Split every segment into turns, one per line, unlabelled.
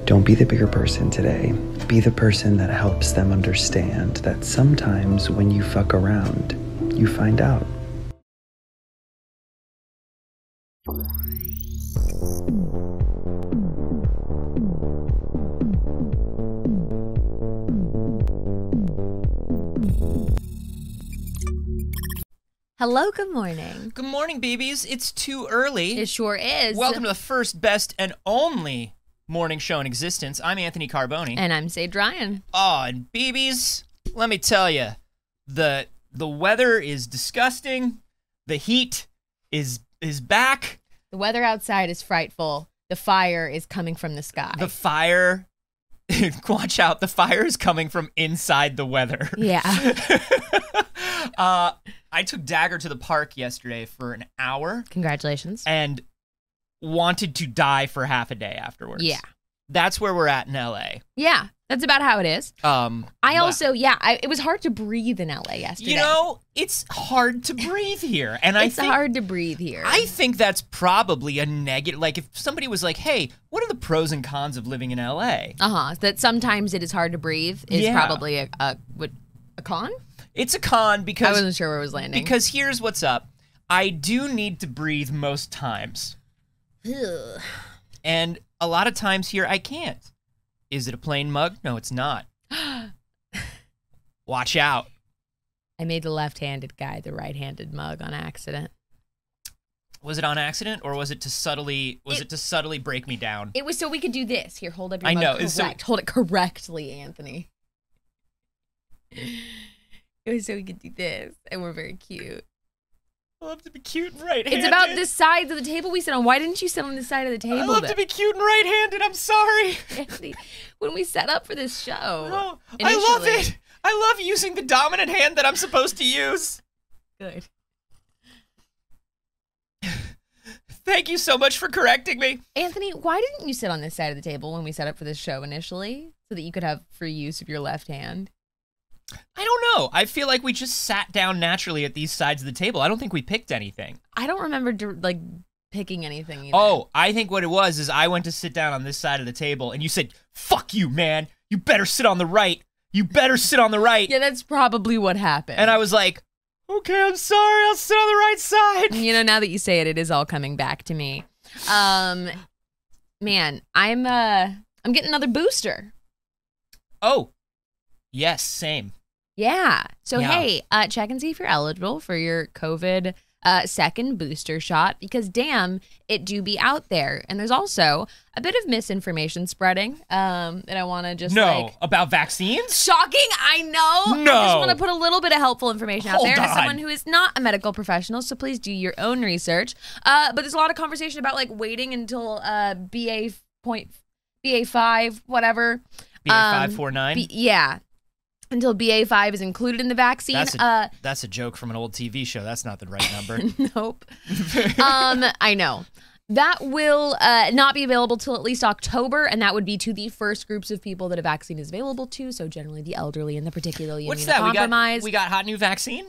Don't be the bigger person today. Be the person that helps them understand that sometimes when you fuck around, you find out.
Hello, good morning.
Good morning, babies. It's too early.
It sure is.
Welcome to the first, best, and only morning show in existence. I'm Anthony Carboni.
And I'm Saige Ryan.
Oh, and babies, let me tell you, the weather is disgusting. The heat is back.
The weather outside is frightful. The fire is coming from the sky.
The fire, watch out, the fire is coming from inside the weather.
Yeah.
I took Dagger to the park yesterday for an hour.
Congratulations.
And wanted to die for half a day afterwards.
Yeah.
That's where we're at in LA.
Yeah, that's about how it is. It was hard to breathe in LA yesterday.
You know, it's hard to breathe here. And
it's hard to breathe here.
I think that's probably a negative. Like, if somebody was like, hey, what are the pros and cons of living in LA?
That sometimes it is hard to breathe is probably a con?
It's a con because...
I wasn't sure where it was landing.
Because here's what's up. I do need to breathe most times.
Ugh.
And a lot of times here, I can't. Is it a plain mug? No, it's not. Watch out.
I made the left-handed guy the right-handed mug on accident.
Was it on accident, or was it to subtly break me down?
It was so we could do this. Here, hold up your mug correct. Hold it correctly, Anthony. It was so we could do this, and we're very cute.
I love to be cute and right-handed.
It's about the sides of the table we sit on. Why didn't you sit on the side of the table?
I love to be cute and right-handed. I'm sorry.
Anthony, when we set up for this show,
no, I love it. I love using the dominant hand that I'm supposed to use.
Good.
Thank you so much for correcting me.
Anthony, why didn't you sit on this side of the table when we set up for this show initially, so that you could have free use of your left hand?
I don't know. I feel like we just sat down naturally at these sides of the table. I don't think we picked anything.
I don't remember picking anything either.
Oh, I think what it was is I went to sit down on this side of the table and you said, fuck you, man. You better sit on the right. You better sit on the right.
Yeah, that's probably what happened.
And I was like, okay, I'm sorry. I'll sit on the right side.
You know, now that you say it, it is all coming back to me. Man, I'm getting another booster.
Oh, yes, same.
Yeah. So, hey, check and see if you're eligible for your COVID second booster shot, because damn, it do be out there. And there's also a bit of misinformation spreading that I want to just
about vaccines?
Shocking, I know.
No.
I just want to put a little bit of helpful information out there
Hold
as
on.
someone who is not a medical professional, so please do your own research. But there's a lot of conversation about waiting until BA5, whatever.
BA549?
Yeah. Until BA5 is included in the vaccine.
That's a joke from an old TV show. That's not the right number.
Nope. I know. That will not be available till at least October, and that would be to the first groups of people that a vaccine is available to, so generally the elderly and the particularly immunocompromised.
We got hot new vaccine?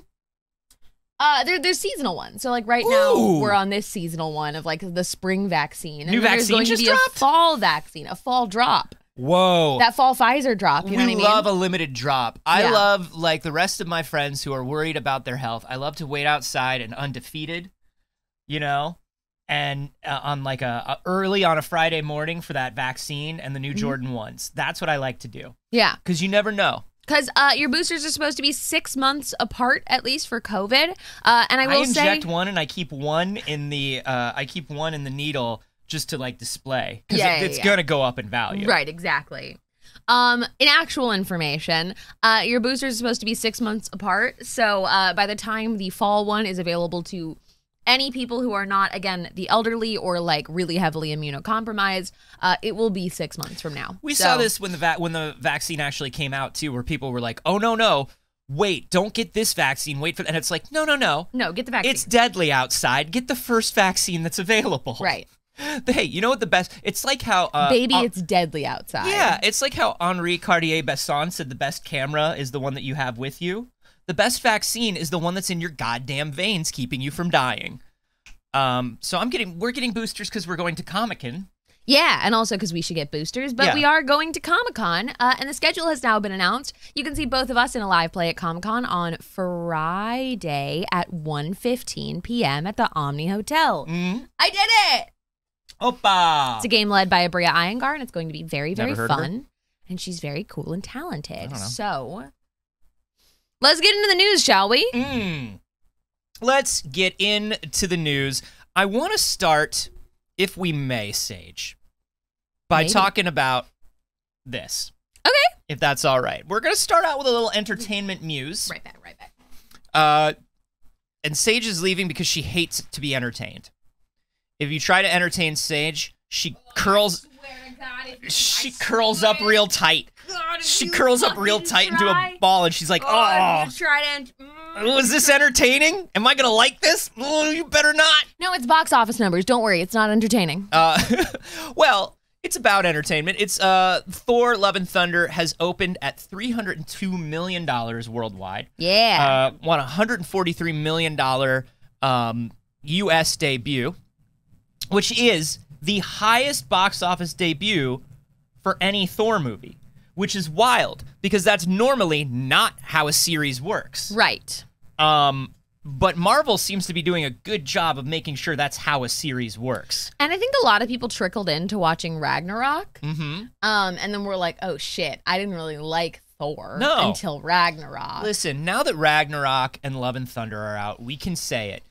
There's seasonal ones. So right now we're on this seasonal one of the spring vaccine. And
new vaccine
there's going to be
dropped?
a fall vaccine, a fall drop.
Whoa.
That fall Pfizer drop, you know what I mean?
We love a limited drop. I love, the rest of my friends who are worried about their health, I love to wait outside and undefeated, and on early on a Friday morning for that vaccine and the new Jordan 1s. That's what I like to do.
Yeah.
Because you never know.
Because your boosters are supposed to be 6 months apart, at least for COVID. And I
inject one and I keep one in the needle just to display, because it's gonna go up in value.
Right, exactly. In actual information, your boosters are supposed to be 6 months apart. So by the time the fall one is available to any people who are not, again, the elderly or really heavily immunocompromised, it will be 6 months from now.
We saw this when the vaccine actually came out too, where people were like, "Oh no, wait, don't get this vaccine. Wait for," and it's like, no,
get the vaccine.
It's deadly outside. Get the first vaccine that's available.
Right.
Hey, you know what the best? It's like how
it's deadly outside.
Yeah, it's like how Henri Cartier-Bresson said the best camera is the one that you have with you. The best vaccine is the one that's in your goddamn veins, keeping you from dying. So we're getting boosters because we're going to Comic-Con.
Yeah, and also because we should get boosters, but
Yeah.
we are going to Comic-Con, and the schedule has now been announced. You can see both of us in a live play at Comic-Con on Friday at 1:15 p.m. at the Omni Hotel. I did it!
Opa!
It's a game led by Abria Iyengar, and it's going to be very, very
Never heard of her.
fun. And she's very cool and
I
talented.
don't know.
So, let's get into the news, shall we?
Let's get into the news. I want to start, if we may, Saige, by
Maybe.
talking about this.
Okay.
If that's all right. We're going to start out with a little entertainment news.
Right back.
And Saige is leaving because she hates to be entertained. If you try to entertain Saige, she curls up real tight. She curls up real tight into a ball, and she's like, "Oh, is this entertaining? Am I gonna like this? Oh, you better not."
No, it's box office numbers. Don't worry, it's not entertaining.
Well, it's about entertainment. It's Thor: Love and Thunder has opened at $302 million worldwide.
Yeah.
Won a $143 million U.S. debut, which is the highest box office debut for any Thor movie, which is wild because that's normally not how a series works.
Right.
But Marvel seems to be doing a good job of making sure that's how a series works.
And I think a lot of people trickled into watching Ragnarok.
Mm-hmm.
And then we're like, oh shit, I didn't really like Thor
No.
until Ragnarok.
Listen, now that Ragnarok and Love and Thunder are out, we can say it.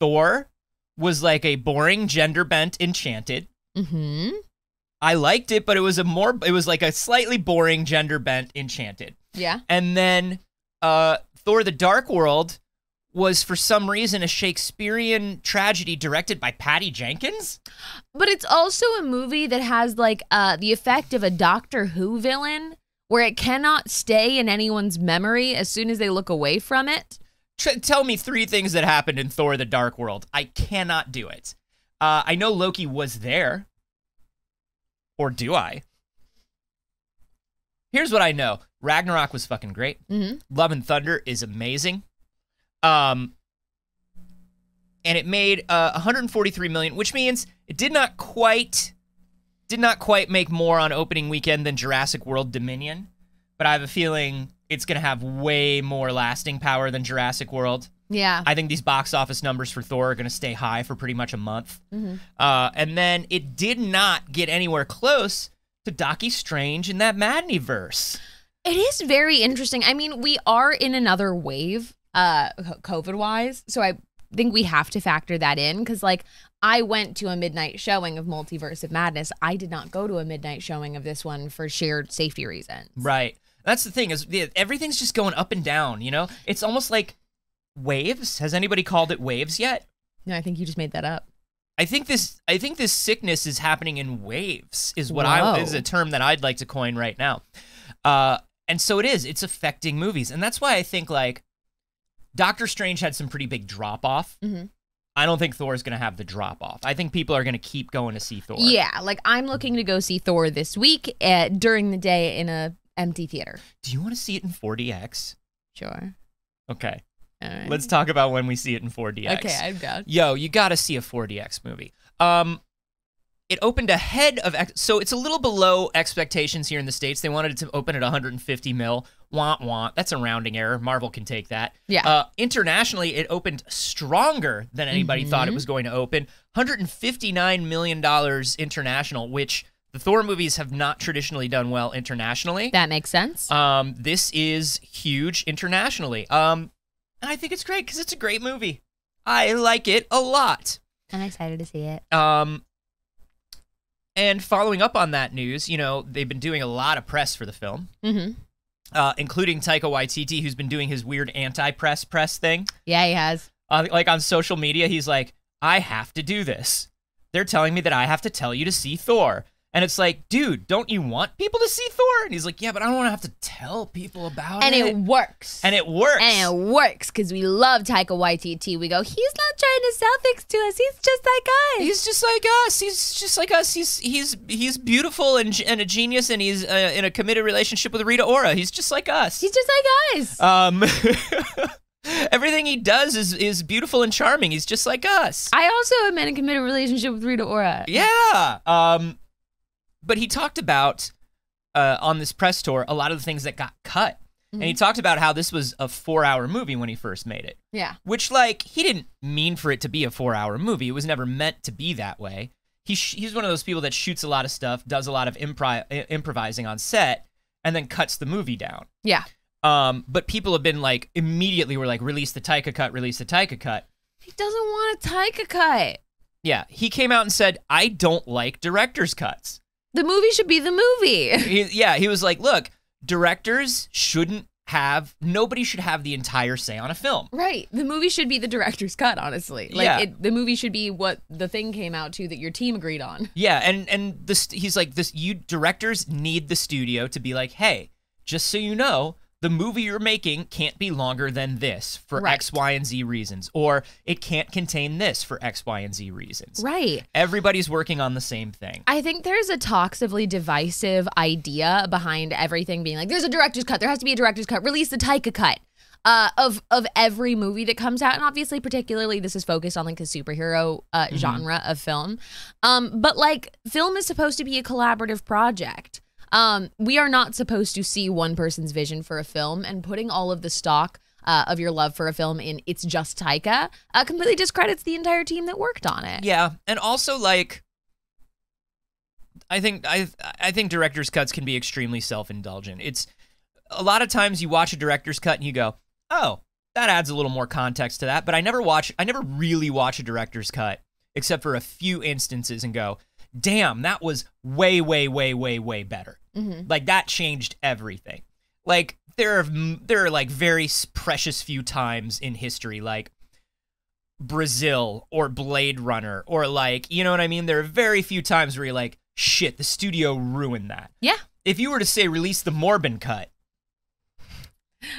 Thor was like a boring gender-bent Enchanted.
Mm-hmm.
I liked it, but it was like a slightly boring gender-bent Enchanted.
Yeah.
And then Thor: The Dark World was for some reason a Shakespearean tragedy directed by Patty Jenkins.
But it's also a movie that has like the effect of a Doctor Who villain where it cannot stay in anyone's memory as soon as they look away from it.
Tell me 3 things that happened in Thor: The Dark World. I cannot do it. I know Loki was there. Or do I? Here's what I know. Ragnarok was fucking great.
Mm-hmm.
Love and Thunder is amazing. And it made 143 million, which means it did not quite make more on opening weekend than Jurassic World Dominion. But I have a feeling it's going to have way more lasting power than Jurassic World.
Yeah.
I think these box office numbers for Thor are going to stay high for pretty much a month.
Mm-hmm.
And then it did not get anywhere close to Doctor Strange in that Madneyverse.
It is very interesting. I mean, we are in another wave, COVID-wise, so I think we have to factor that in because, like, I went to a midnight showing of Multiverse of Madness. I did not go to a midnight showing of this one for shared safety reasons.
Right. That's the thing is everything's just going up and down, you know? It's almost like waves. Has anybody called it waves yet?
No, I think you just made that up.
I think this sickness is happening in waves is what
Whoa.
is a term that I'd like to coin right now. And so it is. It's affecting movies. And that's why I think, like, Doctor Strange had some pretty big drop-off.
Mm-hmm.
I don't think Thor's going to have the drop-off. I think people are going to keep going to see Thor.
Yeah, like, I'm looking to go see Thor this week during the day in a empty theater.
Do you want to see it in 4DX?
Sure.
Okay.
All right.
Let's talk about when we see it in 4DX.
Okay, I've got.
Yo, you got to see a 4DX movie. It opened ahead of, so it's a little below expectations here in the States. They wanted it to open at 150 mil. Wah, wah. That's a rounding error. Marvel can take that.
Yeah.
Internationally, it opened stronger than anybody thought it was going to open. $159 million international, which the Thor movies have not traditionally done well internationally.
That makes sense.
This is huge internationally. And I think it's great because it's a great movie. I like it a lot.
I'm excited to see it.
And following up on that news, you know, they've been doing a lot of press for the film, including Taika Waititi, who's been doing his weird anti-press thing.
Yeah, he has.
Like on social media, he's like, I have to do this. They're telling me that I have to tell you to see Thor. And it's like, dude, don't you want people to see Thor? And he's like, yeah, but I don't want to have to tell people about it.
And it works.
And it works.
And it works because we love Taika Waititi. We go, he's not trying to sell things to us. He's just like us.
He's just like us. He's just like us. He's beautiful and a genius, and he's in a committed relationship with Rita Ora. He's just like us.
He's just like us.
Everything he does is beautiful and charming. He's just like us.
I also am in a committed relationship with Rita Ora.
Yeah. But he talked about on this press tour a lot of the things that got cut. And he talked about how this was a 4-hour movie when he first made it.
Yeah.
Which, like, he didn't mean for it to be a 4-hour movie. It was never meant to be that way. He's one of those people that shoots a lot of stuff, does a lot of improvising on set, and then cuts the movie down.
Yeah.
But people have been like, immediately were like, release the Taika cut, release the Taika cut.
He doesn't want a Taika cut.
Yeah. He came out and said, I don't like director's cuts.
The movie should be the movie.
He was like, look, directors nobody should have the entire say on a film.
Right. The movie should be the director's cut, honestly. Like, the movie should be what the thing came out to that your team agreed on.
Yeah, and he's like, you directors need the studio to be like, hey, just so you know, the movie you're making can't be longer than this for X, Y, and Z reasons. Or it can't contain this for X, Y, and Z reasons.
Right. Everybody's
working on the same thing.
I think there's a toxically divisive idea behind everything being like, there's a director's cut. There has to be a director's cut. Release the Taika cut of every movie that comes out. And obviously, particularly, this is focused on like the superhero genre of film. But like, film is supposed to be a collaborative project. We are not supposed to see one person's vision for a film, and putting all of the stock of your love for a film in it's just Taika completely discredits the entire team that worked on it.
Yeah, and also like, I think director's cuts can be extremely self-indulgent. It's a lot of times you watch a director's cut and you go, oh, that adds a little more context to that. But I never really watch a director's cut except for a few instances and go, damn, that was way, way, way, way, way better. Mm-hmm. Like, that changed everything. Like, there are like very precious few times in history, like Brazil or Blade Runner, or like, you know what I mean? There are very few times where you're like, shit, the studio ruined that.
Yeah.
If you were to say release the Morbin cut,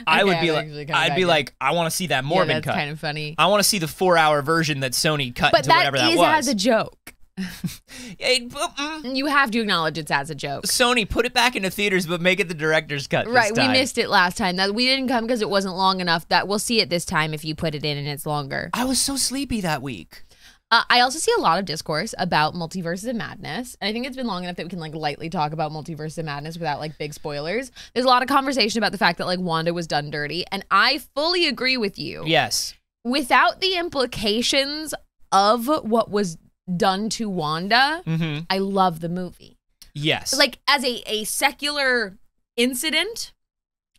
I'd be like, I want to see that Morbin cut.
That's kind of funny.
I want to see the 4-hour version that Sony cut into whatever that was.
But that is as a joke.
Mm-mm.
You have to acknowledge it's as a joke.
Sony, put it back into theaters, but make it the director's cut
right,
this time.
We missed it last time. We didn't come because it wasn't long enough. That we'll see it this time if you put it in and it's longer.
I was so sleepy that week.
I also see a lot of discourse about Multiverses of Madness, and I think it's been long enough that we can like lightly talk about Multiverses of Madness without like big spoilers. There's a lot of conversation about the fact that like Wanda was done dirty, and I fully agree with you.
Yes.
Without the implications of what was done to Wanda, I love the movie.
Yes.
Like, as a secular incident,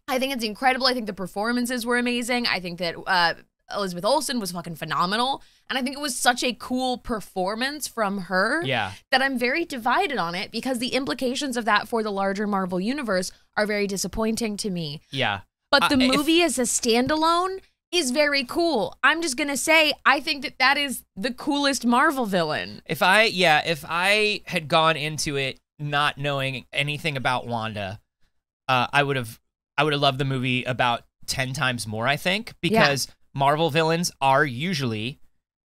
I think it's incredible. I think the performances were amazing. I think that Elizabeth Olsen was fucking phenomenal. And I think it was such a cool performance from her that I'm very divided on it, because the implications of that for the larger Marvel universe are very disappointing to me.
Yeah.
But the movie as a standalone is very cool. I'm just going to say, I think that is the coolest Marvel villain.
If I had gone into it not knowing anything about Wanda, I would have loved the movie about 10 times more, I think, because Marvel villains are usually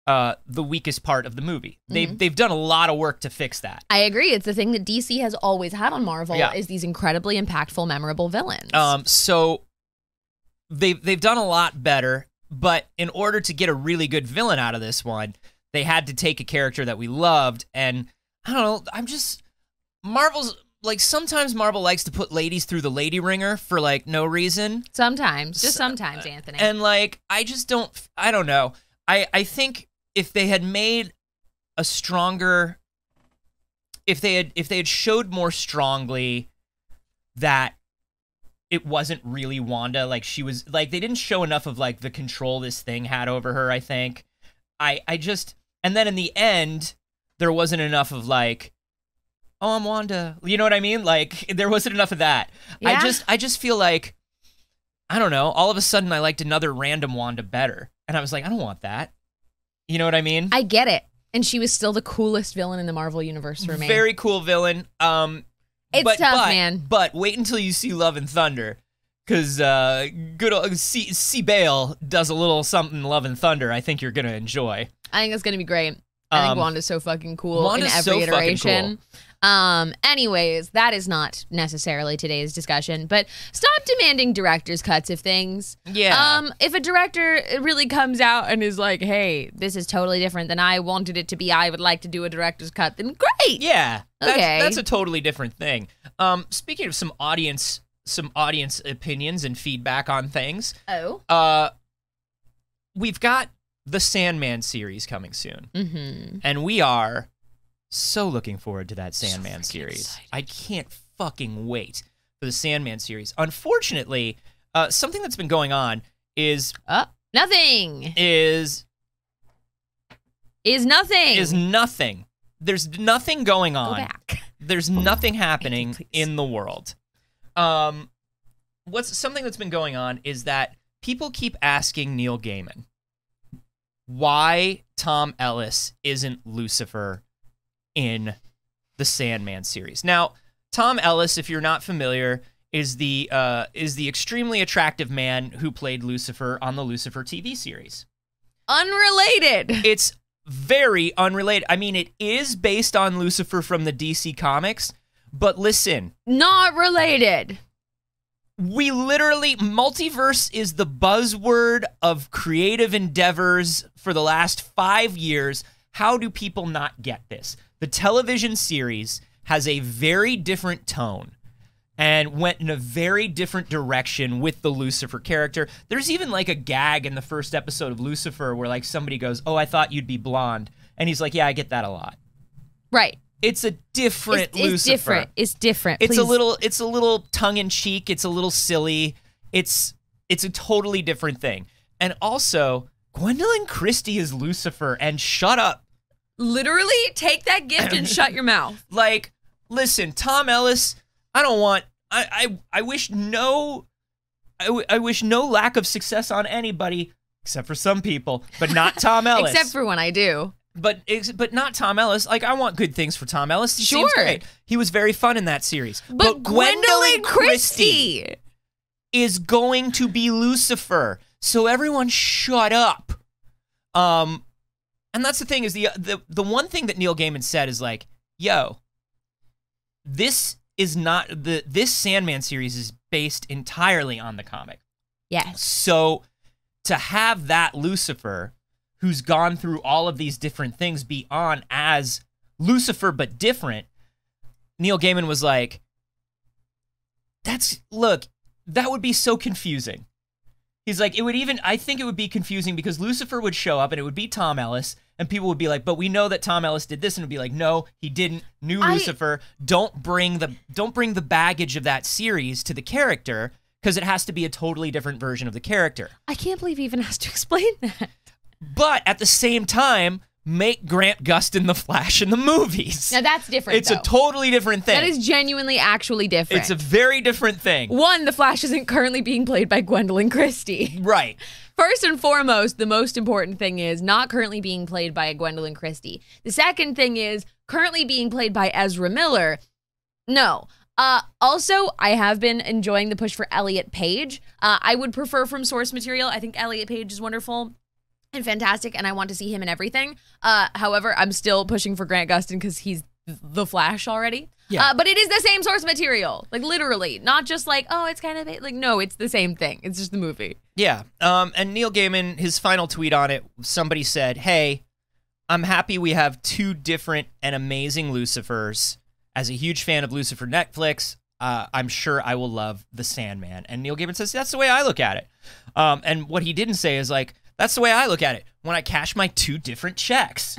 the weakest part of the movie. They've done a lot of work to fix that.
I agree. It's the thing that DC has always had on Marvel is these incredibly impactful, memorable villains.
So they've done a lot better, but in order to get a really good villain out of this one, they had to take a character that we loved, and I don't know, sometimes Marvel likes to put ladies through the lady ringer for like no reason.
Sometimes, Anthony.
And like, I don't know. I think if they had made a stronger, if they had showed more strongly that it wasn't really Wanda, like she was, like they didn't show enough of like the control this thing had over her, I think. And then in the end, there wasn't enough of like, oh, I'm Wanda. You know what I mean? Like, there wasn't enough of that. Yeah. I just feel like, I don't know, all of a sudden I liked another random Wanda better. And I was like, I don't want that. You know what I mean?
I get it. And she was still the coolest villain in the Marvel universe for me.
Very cool villain.
It's tough, man.
But wait until you see Love and Thunder. Because good old C. Bale does a little something in Love and Thunder I think you're going to enjoy.
I think it's going to be great. I think Wanda's so fucking cool in every iteration. Anyways, that is not necessarily today's discussion, but stop demanding director's cuts of things.
Yeah.
If a director really comes out and is like, hey, this is totally different than I wanted it to be, I would like to do a director's cut, then great.
Yeah.
Okay.
That's a totally different thing. Speaking of some audience opinions and feedback on things.
Oh.
We've got the Sandman series coming soon.
Mm-hmm.
And we are so looking forward to that Sandman series.
Excited.
I can't fucking wait for the Sandman series. Unfortunately, something that's been going on is
Nothing.
Is
Nothing.
nothing. There's nothing going on.
Go back.
There's nothing happening
Please.
in the world. What's something that's been going on is that people keep asking Neil Gaiman why Tom Ellis isn't Lucifer in the Sandman series. Now, Tom Ellis, if you're not familiar, is the extremely attractive man who played Lucifer on the Lucifer TV series.
Unrelated.
It's very unrelated. I mean, it is based on Lucifer from the DC Comics, but listen.
Not related.
We literally, multiverse is the buzzword of creative endeavors for the last 5 years. How do people not get this? The television series has a very different tone and went in a very different direction with the Lucifer character. There's even like a gag in the first episode of Lucifer where like somebody goes, "Oh, I thought you'd be blonde." And he's like, "Yeah, I get that a lot."
Right.
It's a different Lucifer.
It's different.
It's
Please.
a little tongue-in-cheek. It's a little silly. It's a totally different thing. And also, Gwendolyn Christie is Lucifer, and shut up.
Literally take that gift and shut your mouth.
Like, listen, Tom Ellis, I wish no lack of success on anybody, except for some people, but not Tom Ellis.
Except for when I do.
But not Tom Ellis. Like, I want good things for Tom Ellis. He
Sure.
seems great. He was very fun in that series.
But Gwendolyn Christie
is going to be Lucifer. So everyone shut up. And that's the thing is the one thing that Neil Gaiman said is like, yo, this Sandman series is based entirely on the comic.
Yes.
So to have that Lucifer who's gone through all of these different things be on as Lucifer but different, Neil Gaiman was like, that would be so confusing. He's like, I think it would be confusing because Lucifer would show up and it would be Tom Ellis and people would be like, but we know that Tom Ellis did this, and it'd be like, no, he didn't. New Lucifer. Don't bring the baggage of that series to the character because it has to be a totally different version of the character.
I can't believe he even has to explain that.
But at the same time, make Grant Gustin the Flash in the movies.
Now that's different.
It's a totally different thing.
That is genuinely actually different.
It's a very different thing.
One, the Flash isn't currently being played by Gwendolyn Christie.
Right.
First and foremost, the most important thing is not currently being played by a Gwendolyn Christie. The second thing is currently being played by Ezra Miller. No. Also, I have been enjoying the push for Elliot Page. I would prefer from source material. I think Elliot Page is wonderful and fantastic, and I want to see him in everything. However, I'm still pushing for Grant Gustin because he's the Flash already.
Yeah.
But it is the same source material, like literally, not just like, oh, it's kind of like, no, it's the same thing. It's just the movie.
Yeah. And Neil Gaiman, his final tweet on it, somebody said, "Hey, I'm happy we have two different and amazing Lucifers. As a huge fan of Lucifer Netflix, I'm sure I will love The Sandman." And Neil Gaiman says, that's the way I look at it. And what he didn't say is like, that's the way I look at it when I cash my two different checks.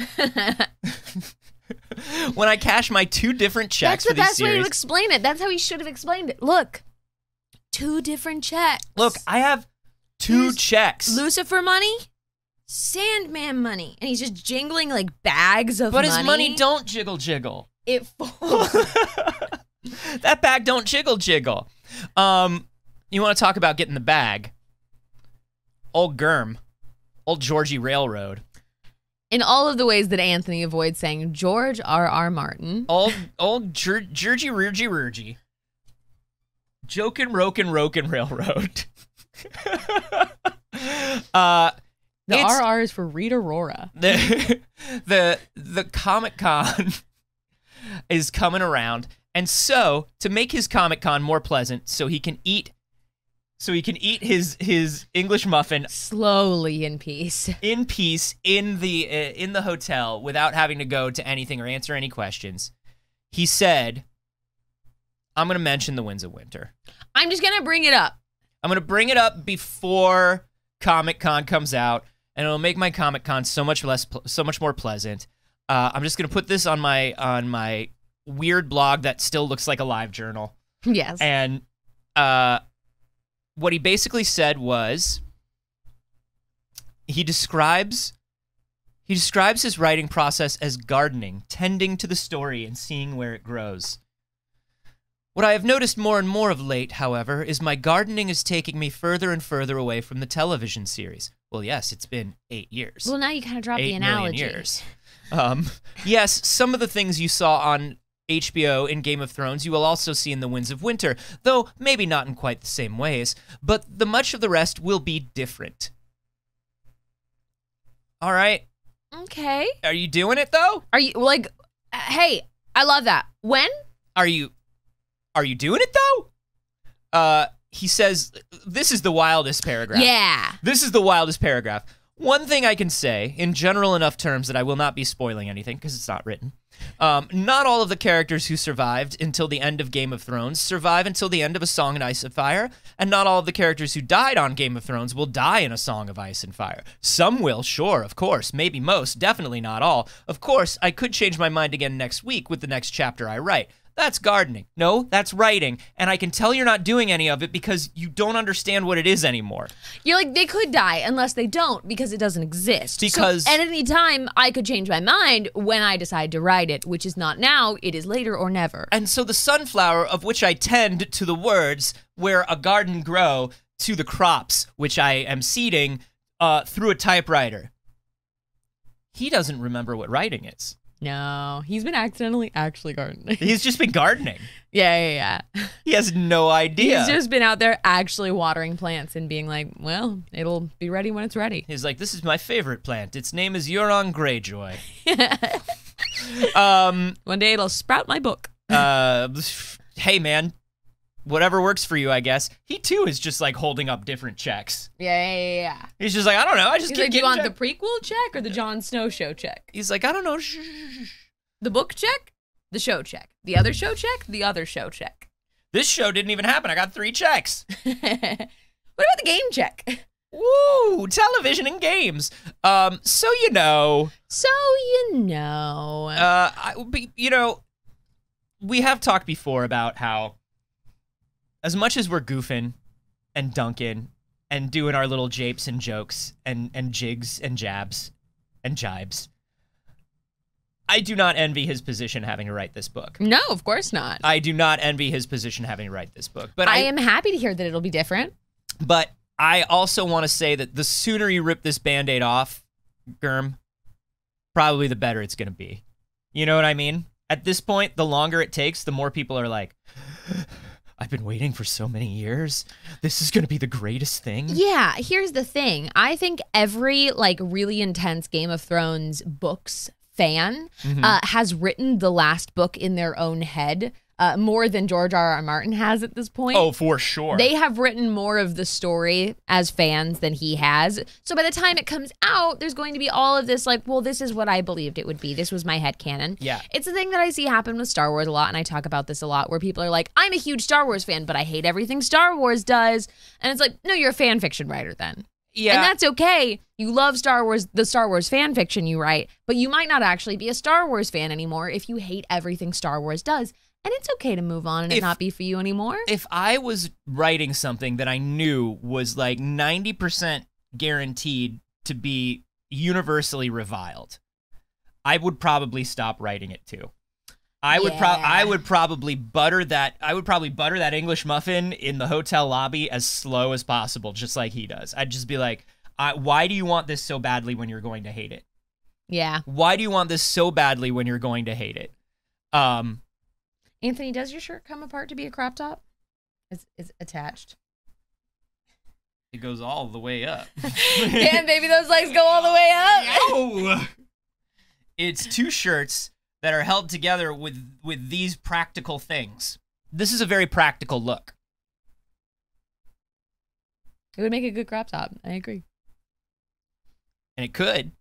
When I cash my two different checks for these
That's the best way
series.
to explain it. That's how he should have explained it. Look, two different checks.
Look, I have two
Here's
checks.
Lucifer money, Sandman money. And he's just jingling like bags of
But
money.
his money don't jiggle jiggle.
It falls.
That bag don't jiggle jiggle. You want to talk about getting the bag? Old Germ. Old Georgie Railroad.
In all of the ways that Anthony avoids saying George R.R. Martin.
Old Georgie Rurgie. Jokin' Rokin' Railroad.
The RR is for Rita Rora.
The Comic-Con is coming around. And so, to make his Comic-Con more pleasant, so he can eat his English muffin
slowly in peace
in the hotel without having to go to anything or answer any questions, he said, I'm going to mention the Winds of Winter.
I'm just going to bring it up.
I'm going to bring it up before Comic-Con comes out, and it'll make my Comic-Con so much more pleasant. I'm just going to put this on my weird blog that still looks like a live journal.
Yes.
And what he basically said was he describes his writing process as gardening, tending to the story and seeing where it grows. What I have noticed more and more of late, however, is my gardening is taking me further and further away from the television series. Well, yes, it's been 8 years.
Well, now you kind of dropped the analogy.
8 million years. Yes, some of the things you saw on HBO in Game of Thrones you will also see in The Winds of Winter, though maybe not in quite the same ways, but the much of the rest will be different. All right.
Okay.
Are you doing it, though?
Are you, like, hey, I love that. When?
Are you doing it, though? He says, this is the wildest paragraph.
Yeah.
This is the wildest paragraph. One thing I can say, in general enough terms that I will not be spoiling anything, because it's not written, not all of the characters who survived until the end of Game of Thrones survive until the end of A Song in Ice and Fire, and not all of the characters who died on Game of Thrones will die in A Song of Ice and Fire. Some will, sure, of course, maybe most, definitely not all. Of course, I could change my mind again next week with the next chapter I write. That's gardening. No, that's writing. And I can tell you're not doing any of it because you don't understand what it is anymore.
You're like, they could die unless they don't because it doesn't exist.
Because
so at any time, I could change my mind when I decide to write it, which is not now, it is later or never.
And so the sunflower, of which I tend to the words where a garden grow, to the crops, which I am seeding through a typewriter. He doesn't remember what writing is.
No, he's been accidentally actually gardening.
He's just been gardening.
Yeah.
He has no idea.
He's just been out there actually watering plants and being like, well, it'll be ready when it's ready.
He's like, this is my favorite plant. Its name is Euron Greyjoy.
One day it'll sprout my book.
Hey, man. Whatever works for you, I guess. He, too, is just, like, holding up different checks.
Yeah.
He's just like, I don't know. I just
He's
keep
like, do you want
check.
the prequel check or the Jon Snow show check?
He's like, I don't know.
The book check? The show check. The other show check? The other show check.
This show didn't even happen. I got 3 checks.
What about the game check?
Woo! Television and games. So you know. We have talked before about how as much as we're goofing and dunking and doing our little japes and jokes and jigs and jabs and jibes, I do not envy his position having to write this book.
No, of course not.
I do not envy his position having to write this book. But
I am happy to hear that it'll be different.
But I also want to say that the sooner you rip this Band-Aid off, Germ, probably the better it's going to be. You know what I mean? At this point, the longer it takes, the more people are like, I've been waiting for so many years. This is going to be the greatest thing.
Yeah, here's the thing. I think every like really intense Game of Thrones books fan has written the last book in their own head more than George R.R. Martin has at this point.
Oh, for sure.
They have written more of the story as fans than he has. So by the time it comes out, there's going to be all of this like, well, this is what I believed it would be. This was my headcanon.
Yeah.
It's a thing that I see happen with Star Wars a lot, and I talk about this a lot, where people are like, I'm a huge Star Wars fan, but I hate everything Star Wars does. And it's like, no, you're a fan fiction writer then.
Yeah.
And that's okay. You love Star Wars, the Star Wars fan fiction you write, but you might not actually be a Star Wars fan anymore if you hate everything Star Wars does. And it's okay to move on and it not be for you anymore.
If I was writing something that I knew was like 90% guaranteed to be universally reviled, I would probably stop writing it too. I would probably butter that English muffin in the hotel lobby as slow as possible, just like he does. I'd just be like, why do you want this so badly when you're going to hate it?
Yeah.
Why do you want this so badly when you're going to hate it?
Anthony, does your shirt come apart to be a crop top? It's attached.
It goes all the way up.
Damn, baby, those legs go all the way up.
Oh! It's 2 shirts that are held together with these practical things. This is a very practical look.
It would make a good crop top. I agree.
And it could.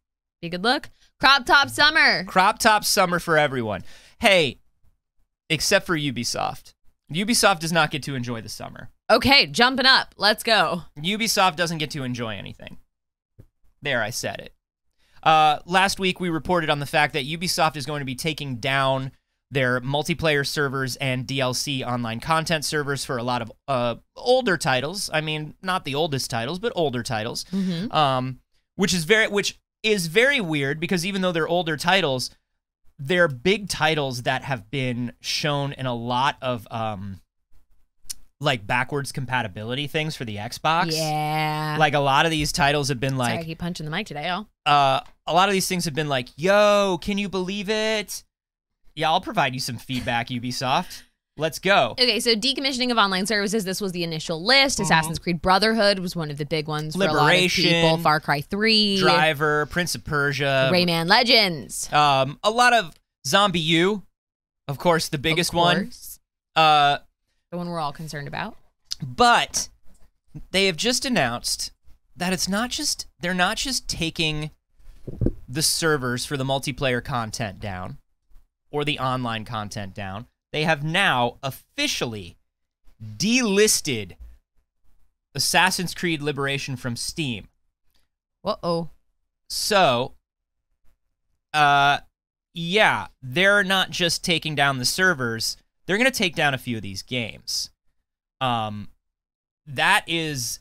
Be a good look. Crop top summer.
Crop top summer for everyone. Hey, except for Ubisoft. Ubisoft does not get to enjoy the summer.
Okay, jumping up. Let's go.
Ubisoft doesn't get to enjoy anything. There, I said it. Last week, we reported on the fact that Ubisoft is going to be taking down their multiplayer servers and DLC online content servers for a lot of older titles. I mean, not the oldest titles, but older titles. Which is very weird because even though they're older titles, they're big titles that have been shown in a lot of like backwards compatibility things for the Xbox.
Yeah.
Like a lot of these titles have been like...
Sorry, I keep punching the mic today, y'all.
A lot of these things have been like, yo, can you believe it? Yeah, I'll provide you some feedback, Ubisoft. Let's go.
Okay, so decommissioning of online services, this was the initial list. Assassin's Creed Brotherhood was one of the big ones for
Liberation,
a lot of people. Far Cry 3.
Driver, Prince of Persia.
Rayman Legends.
A lot of Zombie U, of course, the biggest one.
The one we're all concerned about.
But they have just announced that they're not just taking the servers for the multiplayer content down or the online content down. They have now officially delisted Assassin's Creed Liberation from Steam.
Uh-oh.
So, yeah, they're not just taking down the servers. They're going to take down a few of these games. That is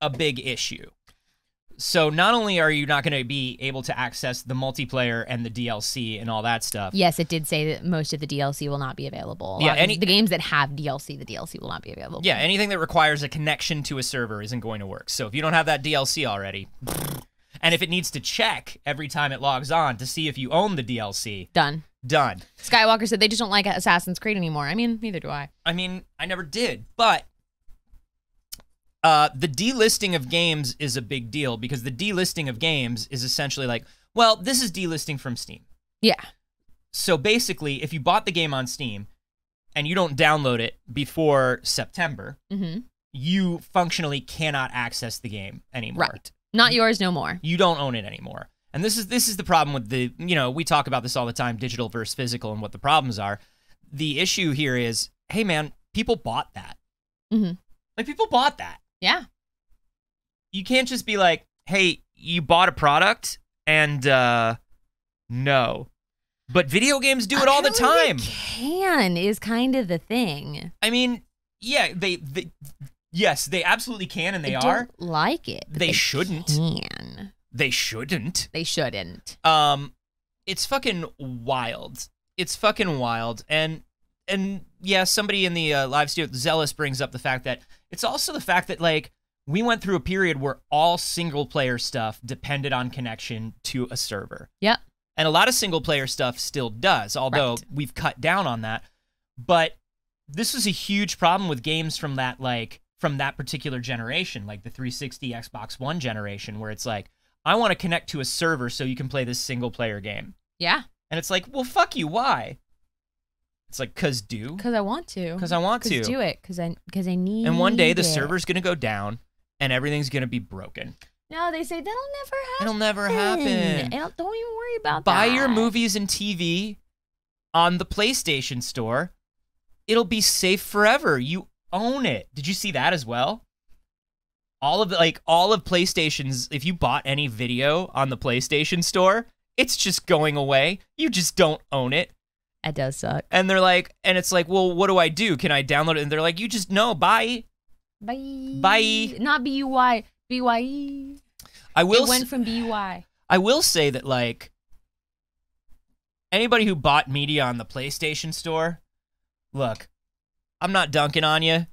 a big issue. So not only are you not going to be able to access the multiplayer and the DLC and all that stuff.
Yes, it did say that most of the DLC will not be available.
Yeah,
the games that have DLC, the DLC will not be available.
Yeah, anything that requires a connection to a server isn't going to work. So if you don't have that DLC already, and if it needs to check every time it logs on to see if you own the DLC.
Done. Skywalker said they just don't like Assassin's Creed anymore. I mean, neither do I.
I mean, I never did, but the delisting of games is a big deal because the delisting of games is essentially like, well, this is delisting from Steam.
Yeah.
So basically, if you bought the game on Steam and you don't download it before September, you functionally cannot access the game anymore.
Right. Not yours no more.
You don't own it anymore. And this is the problem with the, we talk about this all the time, digital versus physical and what the problems are. The issue here is, hey man, people bought that. Like people bought that.
Yeah.
You can't just be like, hey, you bought a product and no. But video games do it all the time.
They can is kind of the thing.
I mean, yeah, yes, they absolutely can and they are.
Don't like it.
They shouldn't.
Can.
They shouldn't.
They shouldn't.
It's fucking wild. It's fucking wild. And yeah, somebody in the live studio, Zealous, brings up the fact that it's also the fact that, like, we went through a period where all single-player stuff depended on connection to a server.
Yep.
And a lot of single-player stuff still does, although we've cut down on that. But this was a huge problem with games from that, from that particular generation, like the 360 Xbox One generation, where it's like, I want to connect to a server so you can play this single-player game.
Yeah.
And it's like, well, fuck you, why? It's like, cause do.
Cause I want to.
Cause I want to.
Cause do it. Cause I need.
And one day the server's gonna go down, and everything's gonna be broken.
No, they say that'll never happen.
It'll never happen.
Don't even worry about that.
Buy your movies and TV on the PlayStation Store. It'll be safe forever. You own it. Did you see that as well? All of PlayStation's, if you bought any video on the PlayStation Store, it's just going away. You just don't own it.
That does suck.
And they're like, and it's like, well, what do I do? Can I download it? And they're like, you just no, bye.
Bye. Not B-U-Y. B-Y-E. It went from B-U-Y.
I will say that, like, anybody who bought media on the PlayStation Store, look, I'm not dunking on you,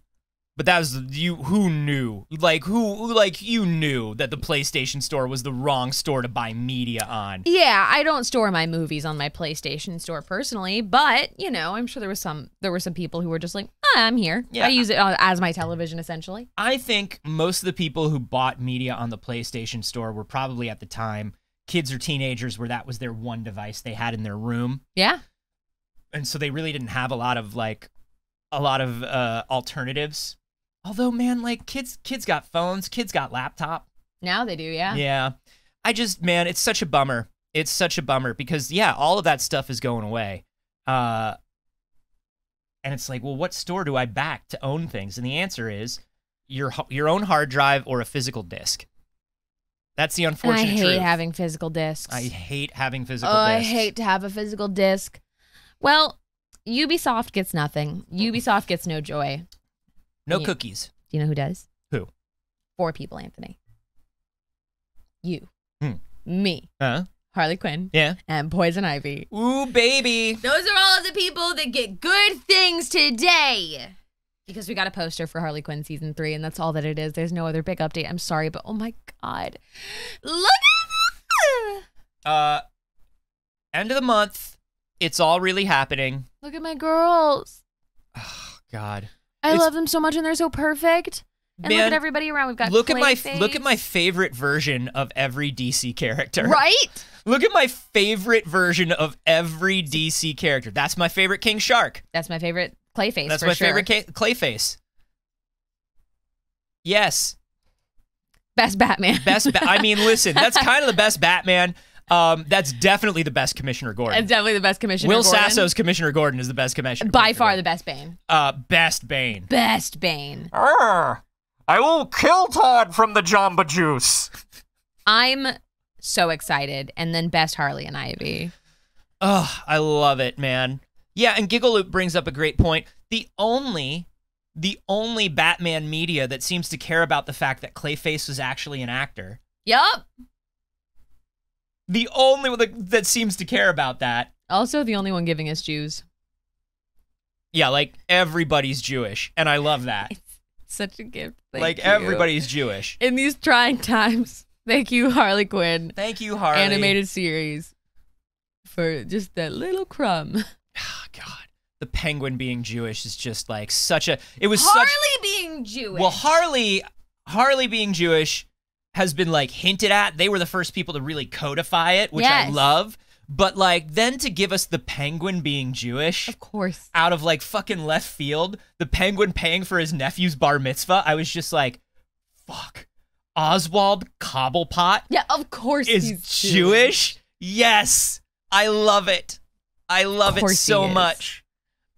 but that was you. Who knew? You knew that the PlayStation Store was the wrong store to buy media on.
Yeah, I don't store my movies on my PlayStation Store personally, but I'm sure there were some people who were just like, I'm here. Yeah. I use it as my television essentially.
I think most of the people who bought media on the PlayStation Store were probably at the time kids or teenagers where that was their one device they had in their room.
Yeah.
and so they really didn't have a lot of alternatives. Although, man, like kids got phones, kids got laptop.
Now they do, yeah.
Yeah. Man, it's such a bummer. It's such a bummer because, yeah, all of that stuff is going away. And it's like, well, what store do I back to own things? And the answer is your own hard drive or a physical disc. That's the unfortunate truth.
I hate having physical discs.
I hate having physical discs.
I hate to have a physical disc. Well, Ubisoft gets nothing. Ubisoft gets no joy.
No cookies.
Do you know who does?
Who?
4 people, Anthony. You. Me. Harley Quinn.
Yeah.
And Poison Ivy.
Ooh, baby.
Those are all of the people that get good things today. Because we got a poster for Harley Quinn Season 3, and that's all that it is. There's no other big update. I'm sorry, but oh my God. Look at that!
End of the month. It's all really happening.
Look at my girls.
Oh, God.
I love them so much, and they're so perfect. And look at everybody around. We've got
look at my favorite version of every DC character.
Right?
Look at my favorite version of every DC character. That's my favorite King Shark.
That's my favorite Clayface.
That's my favorite Clayface. Yes.
Best Batman.
I mean, listen, that's kind of the best Batman. That's definitely the best Commissioner Gordon.
It's definitely the best Commissioner
Will
Gordon.
Sasso's Commissioner Gordon is the best Commissioner.
By far the best Bane.
Best Bane.
Best Bane.
I will kill Todd from the Jamba Juice.
I'm so excited. And then best Harley and Ivy.
Oh, I love it, man. Yeah, and Gigaloop brings up a great point. The only Batman media that seems to care about the fact that Clayface was actually an actor.
Yup.
The only one that seems to care about that.
Also the only one giving us Jews.
Yeah, like everybody's Jewish, and I love that.
It's such a gift.
Thank you. Everybody's Jewish.
In these trying times, thank you, Harley Quinn.
Thank you, Harley.
Animated series. For just that little crumb.
Oh, God. The Penguin being Jewish is just like such a...
Harley being Jewish.
Well, Harley being Jewish has been like hinted at. They were the first people to really codify it, which I love. But like then to give us the Penguin being Jewish,
of course,
out of like fucking left field, the Penguin paying for his nephew's bar mitzvah, I was just like, fuck. Oswald Cobblepot,
yeah, of course,
is
he's
Jewish. Yes, I love it. I love it so much.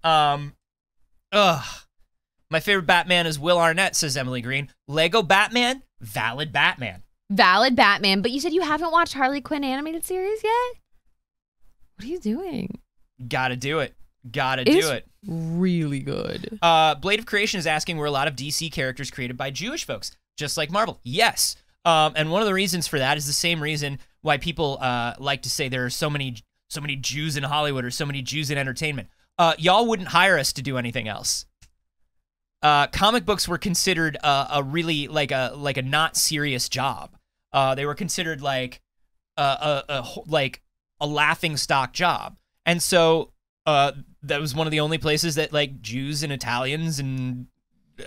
My favorite Batman is Will Arnett, says Emily Green. Lego Batman, valid Batman.
Valid Batman. But you said you haven't watched Harley Quinn animated series yet? What are you doing?
Gotta do it. Gotta do it.
Really good.
Blade of Creation is asking, were a lot of DC characters created by Jewish folks, just like Marvel? Yes. And one of the reasons for that is the same reason why people like to say there are so many Jews in Hollywood or so many Jews in entertainment. Y'all wouldn't hire us to do anything else. Comic books were considered a really like a not serious job. They were considered like a laughing stock job, and so that was one of the only places that like Jews and Italians and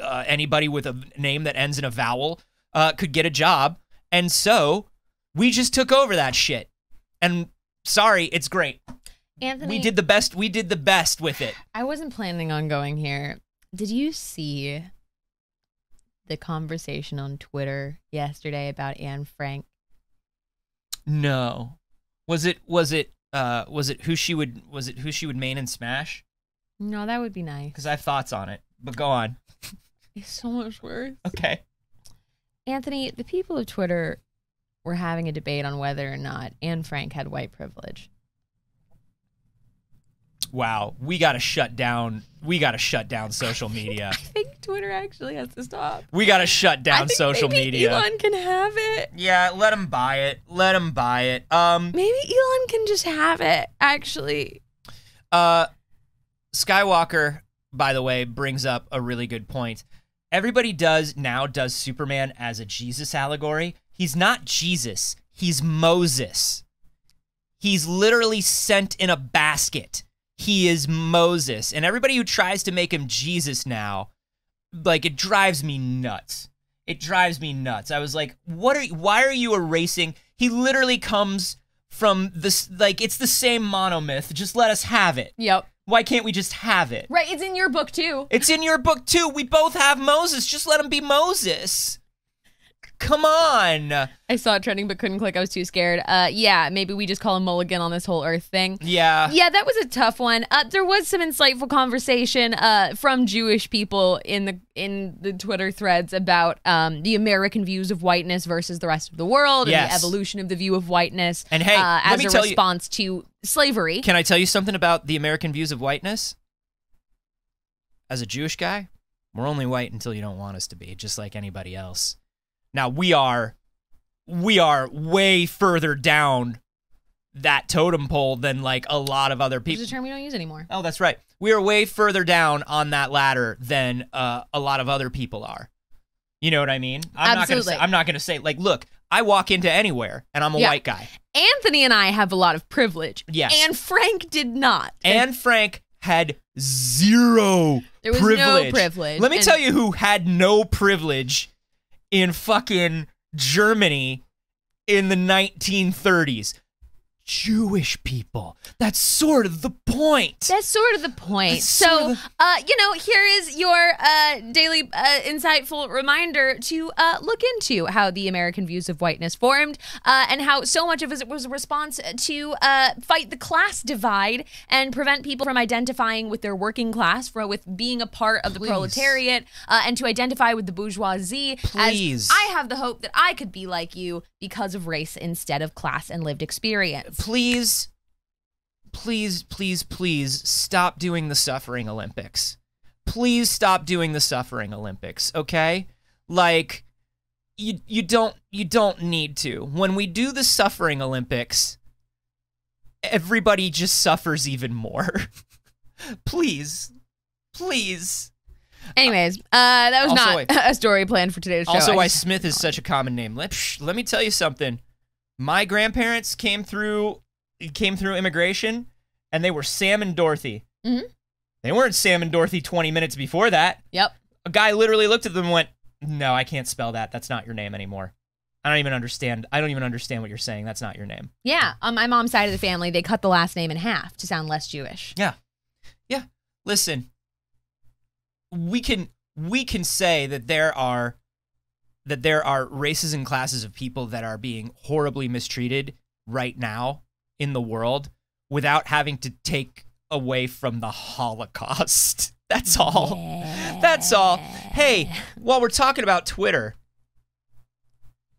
anybody with a name that ends in a vowel could get a job. And so we just took over that shit. And sorry, it's great.
Anthony,
we did the best with it.
I wasn't planning on going here. Did you see the conversation on Twitter yesterday about Anne Frank?
No. Was it who she would main and smash?
No, that would be nice.
Because I have thoughts on it. But go on.
It's so much worse.
Okay.
Anthony, the people of Twitter were having a debate on whether or not Anne Frank had white privilege.
Wow, we gotta shut down social media.
I think Twitter actually has to stop.
We gotta shut down social media.
Elon can have it.
Yeah, let him buy it. Maybe
Elon can just have it, actually.
Skywalker, by the way, brings up a really good point. Everybody does Superman as a Jesus allegory. He's not Jesus. He's Moses. He's literally sent in a basket. He is Moses. And everybody who tries to make him Jesus now, like, it drives me nuts. It drives me nuts. I was like, why are you erasing? He literally comes from this, like, it's the same monomyth. Just let us have it.
Yep.
Why can't we just have it?
Right, it's in your book too.
It's in your book too. We both have Moses. Just let him be Moses. Come on.
I saw it trending but couldn't click. I was too scared. Yeah, maybe we just call him Mulligan on this whole Earth thing.
Yeah.
Yeah, that was a tough one. There was some insightful conversation from Jewish people in the Twitter threads about the American views of whiteness versus the rest of the world, and the evolution of the view of whiteness.
And hey,
as a response to slavery.
Can I tell you something about the American views of whiteness? As a Jewish guy, we're only white until you don't want us to be, just like anybody else. Now, we are way further down that totem pole than, like, a lot of other people.
It's a term we don't use anymore.
Oh, that's right. We are way further down on that ladder than a lot of other people are. You know what I mean?
Absolutely.
I'm not gonna say, like, look, I walk into anywhere, and I'm a white guy.
Anthony and I have a lot of privilege.
Yes.
And Frank did not.
And Frank had zero privilege.
There was no privilege.
Let me tell you who had no privilege in fucking Germany in the 1930s. Jewish people. That's sort of the point.
That's sort of the point. So, here is your daily insightful reminder to look into how the American views of whiteness formed and how so much of it was a response to fight the class divide and prevent people from identifying with their working class, with being a part of the proletariat, and to identify with the bourgeoisie.
Please.
As I have the hope that I could be like you because of race instead of class and lived experience.
Please stop doing the suffering Olympics. Please stop doing the suffering Olympics, okay? Like, you don't need to. When we do the suffering Olympics, everybody just suffers even more. Please.
Anyways, that was not a story planned for today's show.
Also, why Smith is such a common name. Let me tell you something. My grandparents came through immigration, and they were Sam and Dorothy.
Mm-hmm.
They weren't Sam and Dorothy 20 minutes before that.
Yep.
A guy literally looked at them and went, "No, I can't spell that. That's not your name anymore. I don't even understand what you're saying. That's not your name."
Yeah. On my mom's side of the family, they cut the last name in half to sound less Jewish.
Yeah. Listen, we can say that there are races and classes of people that are being horribly mistreated right now in the world without having to take away from the Holocaust. That's all.
Yeah.
That's all. Hey, while we're talking about Twitter,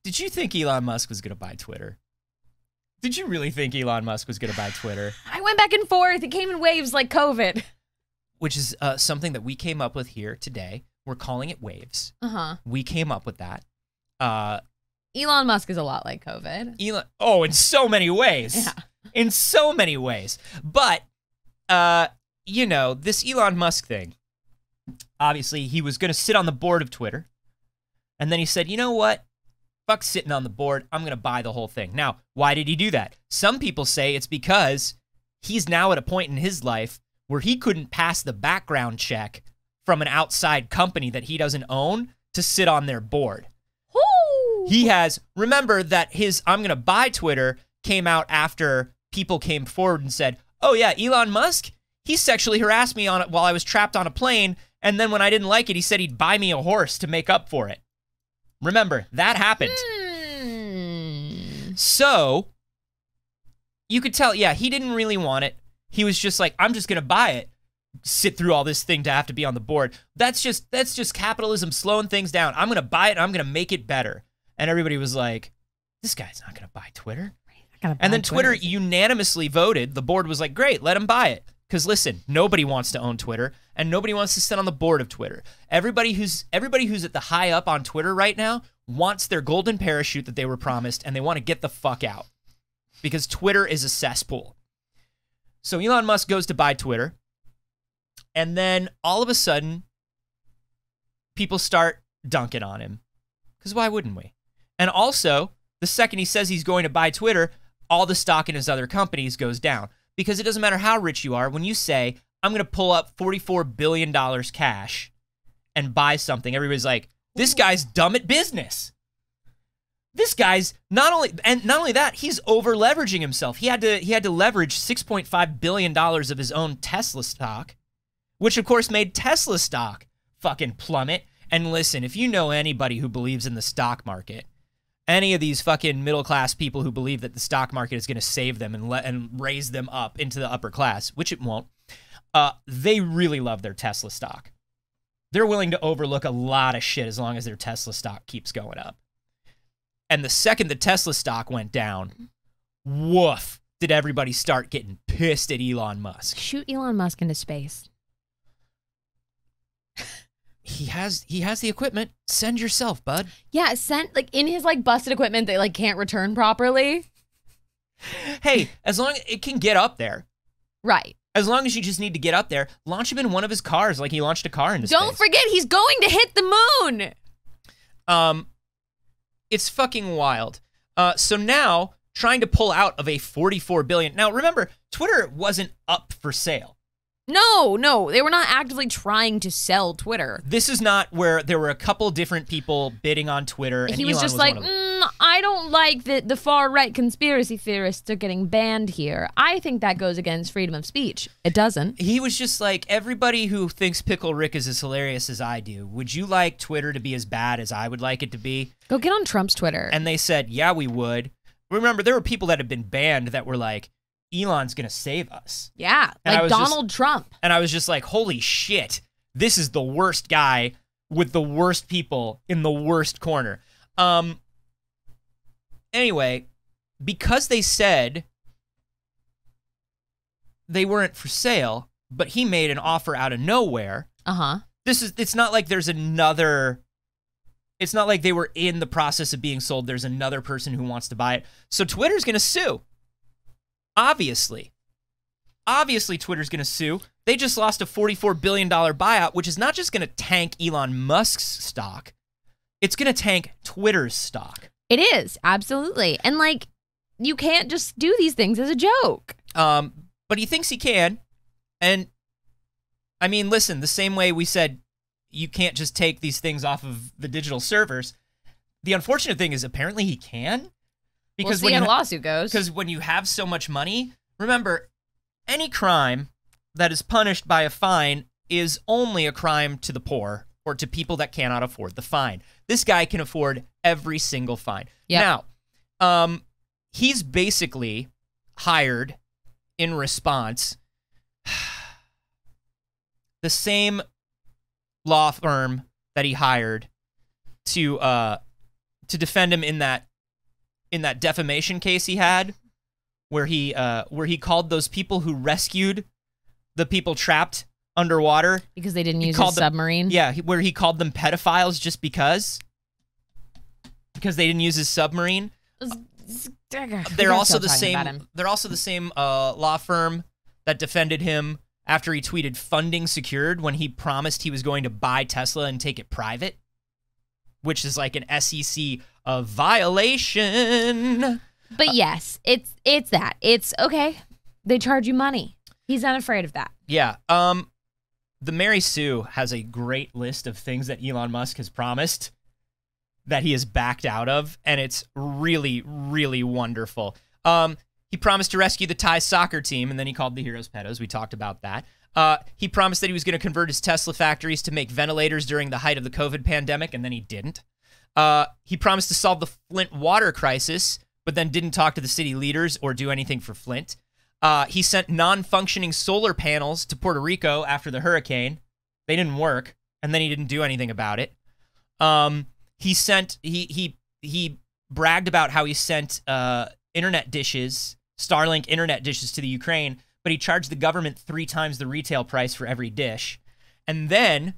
did you think Elon Musk was going to buy Twitter? Did you really think Elon Musk was going to buy Twitter?
I went back and forth. It came in waves like COVID.
Which is something that we came up with here today. We're calling it waves.
Uh-huh.
We came up with that.
Elon Musk is a lot like COVID.
In so many ways.
Yeah.
In so many ways. But, this Elon Musk thing, obviously he was going to sit on the board of Twitter. And then he said, you know what? Fuck sitting on the board. I'm going to buy the whole thing. Now, why did he do that? Some people say it's because he's now at a point in his life where he couldn't pass the background check from an outside company that he doesn't own to sit on their board.
Woo!
He has, remember that his I'm going to buy Twitter came out after people came forward and said, oh yeah, Elon Musk, he sexually harassed me on it while I was trapped on a plane, and then when I didn't like it, he said he'd buy me a horse to make up for it. Remember, that happened. So, you could tell, yeah, he didn't really want it. He was just like, I'm just going to buy it. Sit through all this thing to have to be on the board. That's just capitalism slowing things down. I'm going to buy it and I'm going to make it better. And everybody was like, this guy's not going to buy Twitter. And then Twitter unanimously voted. The board was like, great, let him buy it. Because listen, nobody wants to own Twitter, and nobody wants to sit on the board of Twitter. Everybody who's at the high up on Twitter right now wants their golden parachute that they were promised, and they want to get the fuck out. Because Twitter is a cesspool. So Elon Musk goes to buy Twitter, and then all of a sudden, people start dunking on him. Because why wouldn't we? And also, the second he says he's going to buy Twitter, all the stock in his other companies goes down. Because it doesn't matter how rich you are, when you say, I'm going to pull up $44 billion cash and buy something, everybody's like, this guy's dumb at business. This guy's not only that, he's over leveraging himself. He had to leverage $6.5 billion of his own Tesla stock, which of course made Tesla stock fucking plummet. And listen, if you know anybody who believes in the stock market, any of these fucking middle class people who believe that the stock market is going to save them and raise them up into the upper class, which it won't, they really love their Tesla stock. They're willing to overlook a lot of shit as long as their Tesla stock keeps going up. And the second the Tesla stock went down, woof, did everybody start getting pissed at Elon Musk.
Shoot Elon Musk into space.
He has the equipment. Send yourself, bud.
Yeah, send like in his like busted equipment that like can't return properly.
Hey, as long as it can get up there.
Right.
As long as you just need to get up there, launch him in one of his cars like he launched a car into space.
Don't forget he's going to hit the moon.
It's fucking wild. So now, trying to pull out of a $44 billion. Now, remember, Twitter wasn't up for sale.
No, they were not actively trying to sell Twitter.
This is not where there were a couple different people bidding on Twitter. And
he was
Elon
just
was
like,
one of them.
I don't like that the far-right conspiracy theorists are getting banned here. I think that goes against freedom of speech. It doesn't.
He was just like, everybody who thinks Pickle Rick is as hilarious as I do, would you like Twitter to be as bad as I would like it to be?
Go get on Trump's Twitter.
And they said, yeah, we would. Remember, there were people that had been banned that were like, Elon's going to save us.
Yeah, like Donald Trump.
And I was just like, holy shit, this is the worst guy with the worst people in the worst corner. Anyway, because they said they weren't for sale, but he made an offer out of nowhere.
Uh-huh.
It's not like there's another, it's not like they were in the process of being sold. There's another person who wants to buy it. So Twitter's going to sue. Obviously, Twitter's going to sue. They just lost a $44 billion buyout, which is not just going to tank Elon Musk's stock. It's going to tank Twitter's stock.
It is, absolutely. And, like, you can't just do these things as a joke.
But he thinks he can. And, I mean, listen, the same way we said you can't just take these things off of the digital servers, the unfortunate thing is apparently he can. Because
we'll see how the lawsuit goes.
Because when you have so much money, remember, any crime that is punished by a fine is only a crime to the poor or to people that cannot afford the fine. This guy can afford every single fine.
Yep.
Now, he's basically hired in response the same law firm that he hired to defend him in that defamation case he had, where he called those people who rescued the people trapped underwater
because they didn't use a submarine.
Where he called them pedophiles just because they didn't use his submarine. They're also the same. They're also the same law firm that defended him after he tweeted "funding secured" when he promised he was going to buy Tesla and take it private, which is like an SEC violation.
But yes, it's that. It's okay. They charge you money. He's not afraid of that.
Yeah. The Mary Sue has a great list of things that Elon Musk has promised that he has backed out of, and it's really, really wonderful. He promised to rescue the Thai soccer team, and then he called the heroes pedos. We talked about that. He promised that he was going to convert his Tesla factories to make ventilators during the height of the COVID pandemic, and then he didn't. He promised to solve the Flint water crisis, but then didn't talk to the city leaders or do anything for Flint. He sent non-functioning solar panels to Puerto Rico after the hurricane. They didn't work, and then he didn't do anything about it. He bragged about how he sent internet dishes, Starlink internet dishes to the Ukraine, but he charged the government 3 times the retail price for every dish. And then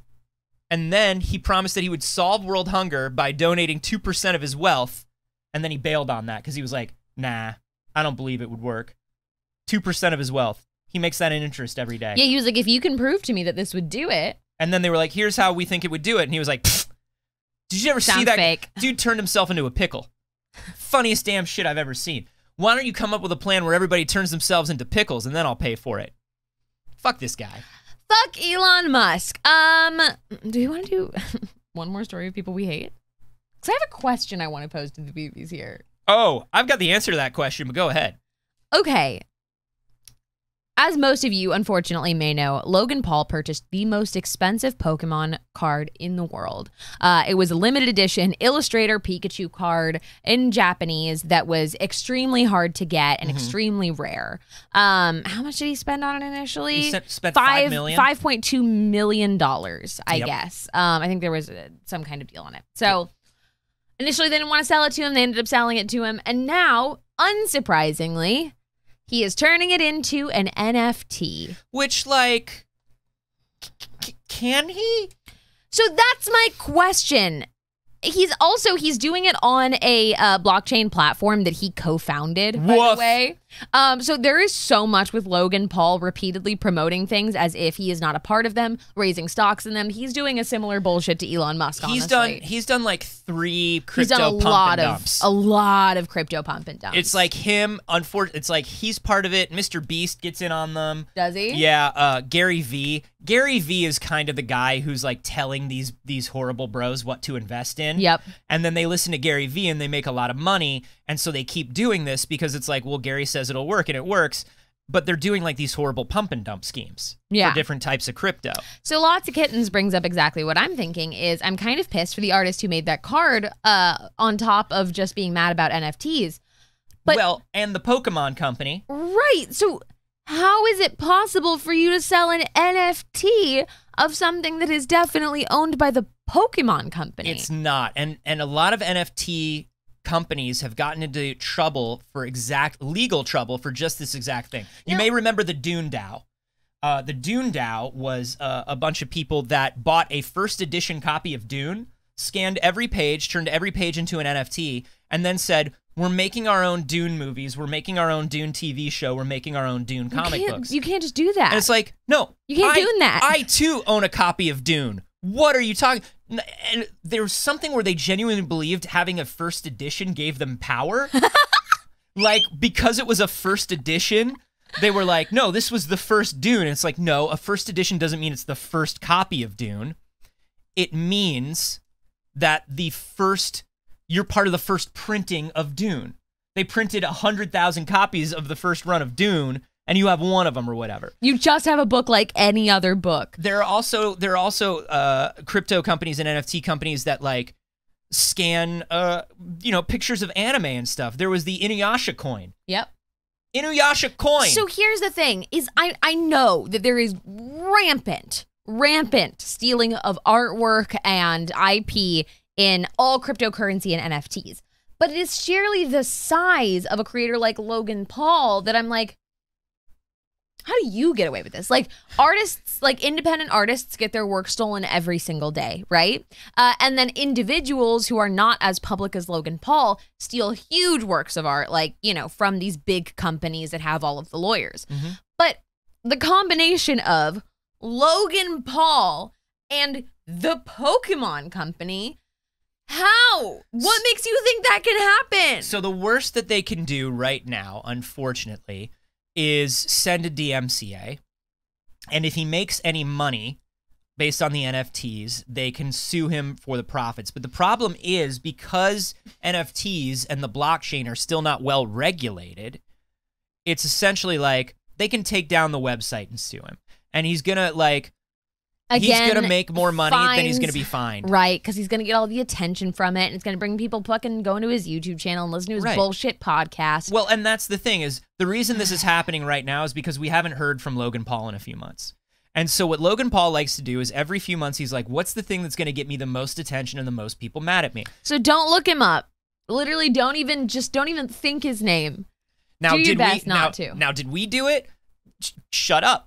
he promised that he would solve world hunger by donating 2% of his wealth, and then he bailed on that because he was like, nah, I don't believe it would work. 2% of his wealth. He makes that in interest every day.
Yeah, he was like, if you can prove to me that this would do it.
And then they were like, here's how we think it would do it. And he was like, did you ever see that?
Fake.
Dude turned himself into a pickle. Funniest damn shit I've ever seen. Why don't you come up with a plan where everybody turns themselves into pickles and then I'll pay for it? Fuck this guy.
Fuck Elon Musk. Do you want to do one more story of people we hate? So I have a question I want to pose to the BBs here.
Oh, I've got the answer to that question, but go ahead.
Okay. As most of you, unfortunately, may know, Logan Paul purchased the most expensive Pokemon card in the world. It was a limited edition Illustrator Pikachu card in Japanese that was extremely hard to get and extremely rare. How much did he spend on it initially?
He spent $5 million.
$5.2 million, I guess. I think there was some kind of deal on it. So initially, they didn't want to sell it to him. They ended up selling it to him. And now, unsurprisingly, he is turning it into an NFT.
Which, like, can he?
So that's my question. He's doing it on a blockchain platform that he co-founded, by the way. So there is so much with Logan Paul repeatedly promoting things as if he is not a part of them, raising stocks in them. He's doing a similar bullshit to Elon Musk, honestly.
He's done like 3 crypto pump and dumps.
A lot of crypto pump and dumps.
It's like him, it's like he's part of it. Mr. Beast gets in on them.
Does he?
Yeah, Gary V. Gary V is kind of the guy who's like telling these horrible bros what to invest in.
Yep.
And then they listen to Gary V and they make a lot of money. And so they keep doing this because it's like, well, Gary says it'll work and it works. But they're doing like these horrible pump and dump schemes for different types of crypto. So
Lots of Kittens brings up exactly what I'm thinking is I'm kind of pissed for the artist who made that card on top of just being mad about NFTs. But,
well, and the Pokemon company.
Right. So how is it possible for you to sell an NFT of something that is definitely owned by the Pokemon company?
It's not. And a lot of NFT companies have gotten into legal trouble for just this exact thing. You may remember the Dune DAO. The Dune DAO was a bunch of people that bought a first edition copy of Dune, scanned every page, turned every page into an NFT, and then said, we're making our own Dune movies, we're making our own Dune TV show, we're making our own Dune comic books.
You can't just do that.
And it's like, no.
You can't do that.
I too own a copy of Dune. What are you talking? And there was something where they genuinely believed having a first edition gave them power. Like, because it was a first edition, they were like, no, this was the first Dune. And it's like, no, a first edition doesn't mean it's the first copy of Dune. It means that you're part of the first printing of Dune. They printed 100,000 copies of the first run of Dune, and you have one of them or whatever. You
just have a book like any other book.
There are also crypto companies and NFT companies that like scan pictures of anime and stuff. There was the Inuyasha coin.
Yep.
Inuyasha coin.
So here's the thing: is I know that there is rampant stealing of artwork and IP in all cryptocurrency and NFTs. But it is sheerly the size of a creator like Logan Paul that I'm like, how do you get away with this? Like artists, like independent artists get their work stolen every single day, right? And then individuals who are not as public as Logan Paul steal huge works of art, like, from these big companies that have all of the lawyers. Mm-hmm. But the combination of Logan Paul and the Pokemon company, how? What makes you think that can happen?
So the worst that they can do right now, unfortunately, is send a DMCA. And if he makes any money based on the NFTs, they can sue him for the profits. But the problem is, because NFTs and the blockchain are still not well regulated, it's essentially like they can take down the website and sue him. And he's going to he's going to make more money than he's going to be fined.
Right, because he's going to get all the attention from it, and it's going to bring people fucking going to his YouTube channel and listen to his bullshit podcast.
Well, and that's the thing, is the reason this is happening right now is because we haven't heard from Logan Paul in a few months. And so what Logan Paul likes to do is every few months he's like, what's the thing that's going to get me the most attention and the most people mad at me?
So don't look him up. Literally, don't even think his name.
Now,
do your best not to.
Now, did we do it? Shut up.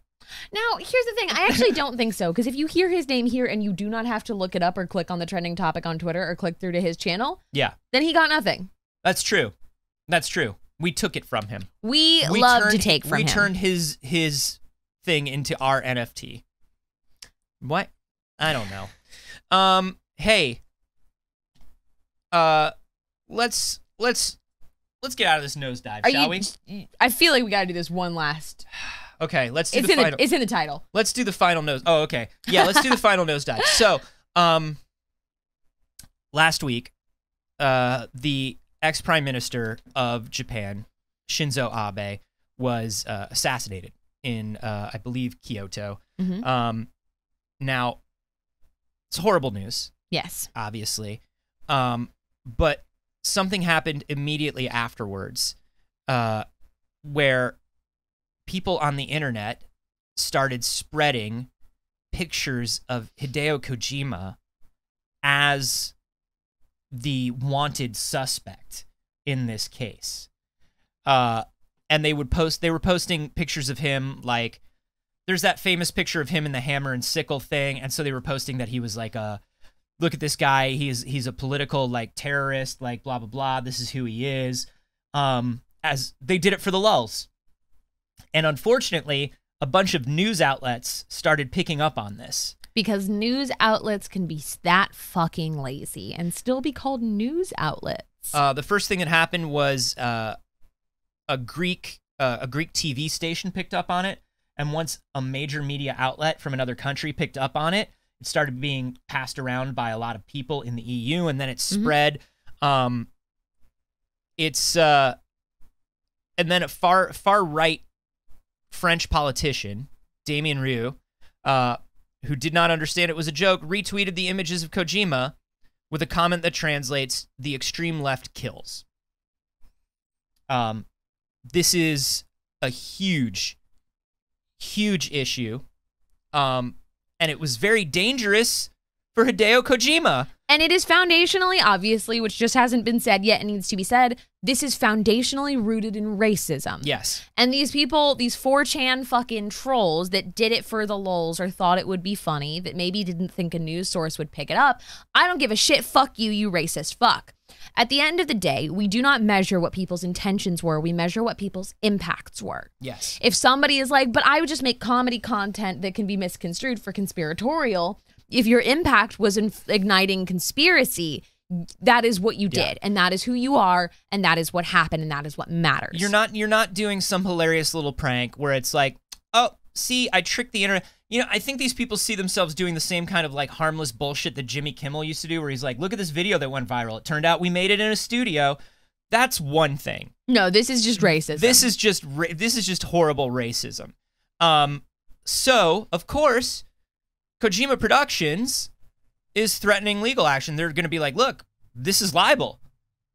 Now, here's the thing. I actually don't think so, because if you hear his name here and you do not have to look it up or click on the trending topic on Twitter or click through to his channel, then he got nothing.
That's true. That's true. We took it from him.
We love to take from him.
We turned his thing into our NFT. What? I don't know. Hey. Let's get out of this nosedive, shall we?
I feel like we gotta do this one last.
Okay, let's do the final.
It's in the title.
Let's do the final nose. Oh, okay. Yeah, let's do the final nosedive. So, last week, the ex-prime minister of Japan, Shinzo Abe, was assassinated in, I believe, Kyoto. Now, it's horrible news.
Yes.
Obviously. But something happened immediately afterwards where people on the internet started spreading pictures of Hideo Kojima as the wanted suspect in this case. And they were posting pictures of him, like, there's that famous picture of him in the hammer and sickle thing, and so they were posting that he was like look at this guy, he's a political, like, terrorist, like, blah blah blah, this is who he is. As they did it for the lulz. And unfortunately, a bunch of news outlets started picking up on this.
Because news outlets can be that fucking lazy and still be called news outlets.
The first thing that happened was a Greek TV station picked up on it, and once a major media outlet from another country picked up on it, it started being passed around by a lot of people in the EU, and then it spread. And then a far right French politician, Damien Rieu, who did not understand it was a joke, retweeted the images of Kojima with a comment that translates, "The extreme left kills." This is a huge, huge issue. And it was very dangerous for Hideo Kojima.
And it is foundationally, obviously, which just hasn't been said yet and needs to be said, this is foundationally rooted in racism.
Yes.
And these people, these 4chan fucking trolls that did it for the lulz or thought it would be funny, that maybe didn't think a news source would pick it up, I don't give a shit, fuck you, you racist fuck. At the end of the day, we do not measure what people's intentions were, we measure what people's impacts were.
Yes.
If somebody is like, but I would just make comedy content that can be misconstrued for conspiratorial, if your impact was igniting conspiracy, that is what you did, and that is who you are, and that is what happened, and that is what matters.
You're not doing some hilarious little prank where it's like, oh, see, I tricked the internet. You know, I think these people see themselves doing the same kind of like harmless bullshit that Jimmy Kimmel used to do, where he's like, look at this video that went viral. It turned out we made it in a studio. That's one thing.
No, this is just racism.
This is just horrible racism. So of course, Kojima Productions is threatening legal action. They're going to be like, look, this is libel.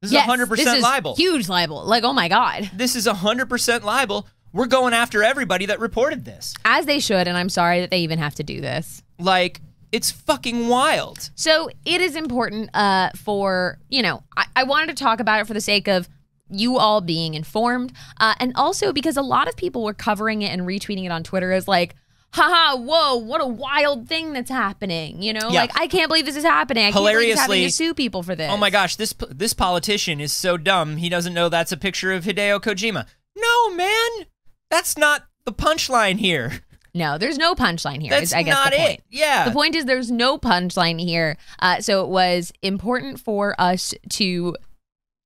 This is 100% libel.
Huge libel. Like, oh my God.
This is 100% libel. We're going after everybody that reported this.
As they should, and I'm sorry that they even have to do this.
Like, it's fucking wild.
So it is important for, you know, I wanted to talk about it for the sake of you all being informed, and also because a lot of people were covering it and retweeting it on Twitter as like, haha, whoa, what a wild thing that's happening. You know, like, I can't believe this is happening. I can't believe he's having to sue people for this.
Oh my gosh, this politician is so dumb. He doesn't know that's a picture of Hideo Kojima. No, man, that's not the punchline here.
No, there's no punchline here.
That's
I guess
not
the point.
it. Yeah.
The point is there's no punchline here. So it was important for us to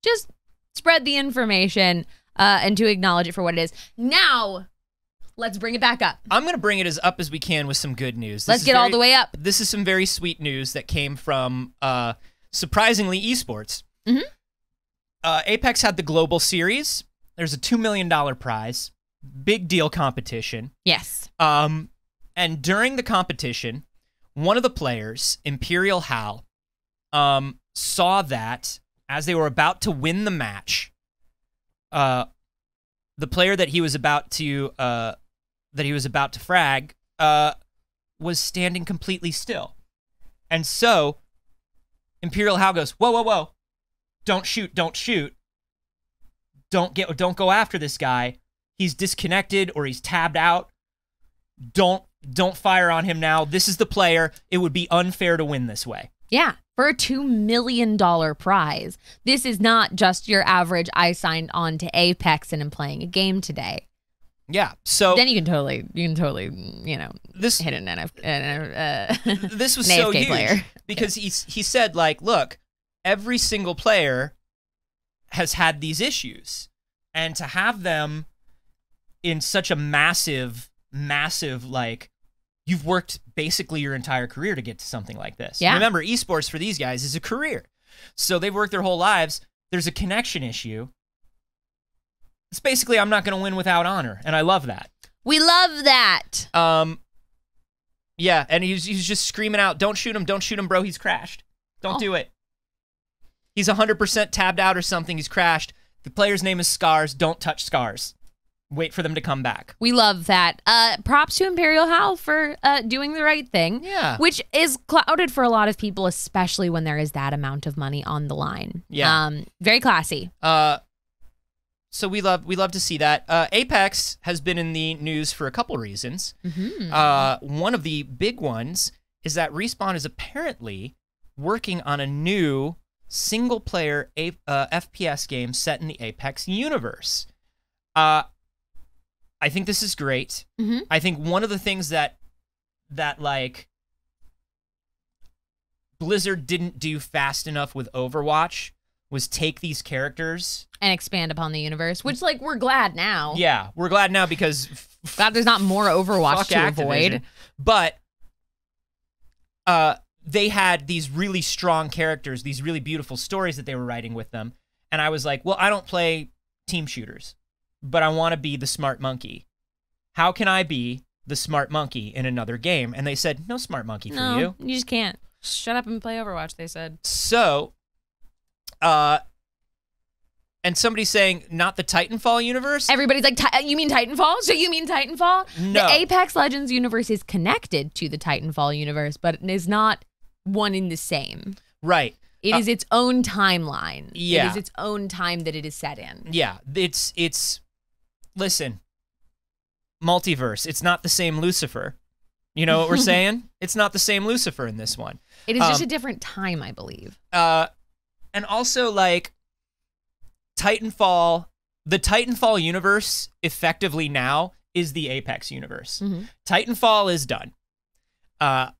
just spread the information and to acknowledge it for what it is. Now, let's bring it back up.
I'm going to bring it as up as we can with some good news.
Let's get all the way up.
This is some very sweet news that came from, surprisingly, esports. Apex had the Global Series. There's a $2 million prize. Big deal competition.
Yes.
And during the competition, one of the players, Imperial Hal, saw that as they were about to win the match, the player that he was about to frag was standing completely still. And so Imperial Hal goes, whoa, whoa, whoa. Don't shoot, don't shoot. Don't go after this guy. He's disconnected or he's tabbed out. Don't fire on him now. This is the player. It would be unfair to win this way.
Yeah, for a $2 million prize. This is not just your average, I signed on to Apex and am playing a game today.
Yeah, so
then you can totally, you know, hit an
this was
an
so
AFK
huge
player.
Because he said, like, look, every single player has had these issues, and to have them in such a massive, like, you've worked basically your entire career to get to something like this.
Yeah.
Remember, esports for these guys is a career. So they've worked their whole lives. There's a connection issue. It's basically, I'm not going to win without honor, and I love that.
We love that.
Yeah, and he's just screaming out, don't shoot him, bro, he's crashed. Don't do it. He's 100% tabbed out or something, he's crashed. The player's name is Scars, don't touch Scars. Wait for them to come back.
We love that. Props to Imperial Hal for doing the right thing.
Yeah.
Which is clouded for a lot of people, especially when there is that amount of money on the line.
Yeah.
Very classy.
So we love to see that. Apex has been in the news for a couple reasons. One of the big ones is that Respawn is apparently working on a new single-player FPS game set in the Apex universe. I think this is great. I think one of the things that like Blizzard didn't do fast enough with Overwatch was take these characters
and expand upon the universe, which, like, we're glad now.
Yeah, we're glad now because
glad there's not more Overwatch to avoid.
But they had these really strong characters, these really beautiful stories that they were writing with them, and I was like, well, I don't play team shooters, but I want to be the smart monkey. How can I be the smart monkey in another game? And they said, no smart monkey for you.
You just can't. Shut up and play Overwatch, they said.
So, and somebody's saying, not the Titanfall universe?
Everybody's like, you mean Titanfall? So you mean Titanfall?
No.
The Apex Legends universe is connected to the Titanfall universe, but it is not one in the same.
Right.
It is its own timeline.
Yeah.
It is its own time that it is set in.
Yeah. It's listen, multiverse. It's not the same Lucifer. You know what we're saying? It's not the same Lucifer in this one.
It is just a different time, I believe.
And also, like, Titanfall, the Titanfall universe effectively now is the Apex universe. Titanfall is done. We're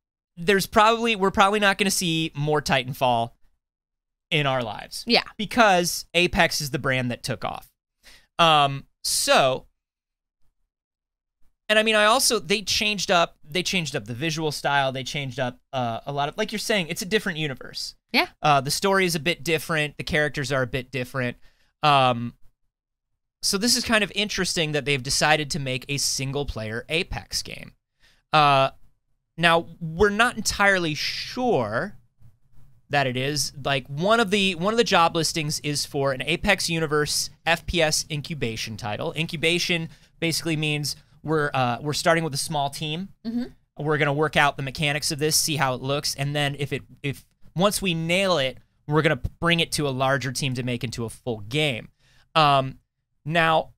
probably not going to see more Titanfall in our lives.
Yeah.
Because Apex is the brand that took off. And I mean, they changed up the visual style. They changed up a lot of, like you're saying, it's a different universe.
Yeah.
The story is a bit different. The characters are a bit different. So this is kind of interesting that they've decided to make a single-player Apex game. Now, we're not entirely sure that it is. Like, one of the job listings is for an Apex Universe FPS incubation title. Incubation basically means we're starting with a small team. We're gonna work out the mechanics of this, see how it looks, and then if once we nail it, we're gonna bring it to a larger team to make into a full game. Now,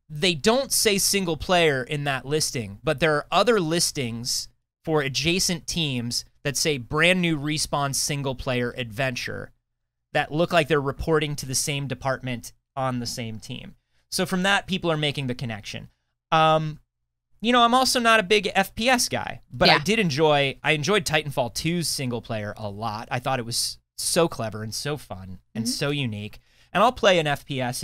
they don't say single player in that listing, but there are other listings for adjacent teams that say brand new Respawn single player adventure that look like they're reporting to the same department on the same team. So from that, people are making the connection. You know, I'm also not a big FPS guy, but
Yeah.
I enjoyed Titanfall 2's single player a lot. I thought it was so clever and so fun and so unique. And I'll play an FPS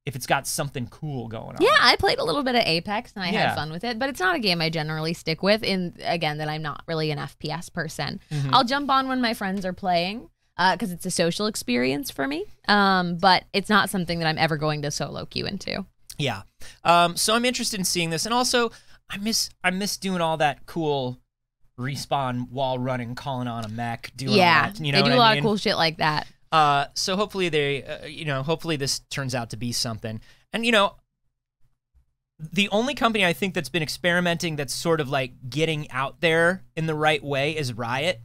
if it's got something cool going on.
Yeah, I played a little bit of Apex and I
Yeah.
had fun with it, but it's not a game I generally stick with. Again, that I'm not really an FPS person. I'll jump on when my friends are playing because it's a social experience for me. But it's not something that I'm ever going to solo queue into.
Yeah. So I'm interested in seeing this, and also I miss doing all that cool Respawn wall running, calling on a mech, doing all that, you know
they do
what
a
I
lot
mean?
of cool shit like that.
So hopefully hopefully this turns out to be something. And you know, the only company I think that's been experimenting that's sort of like getting out there in the right way is Riot.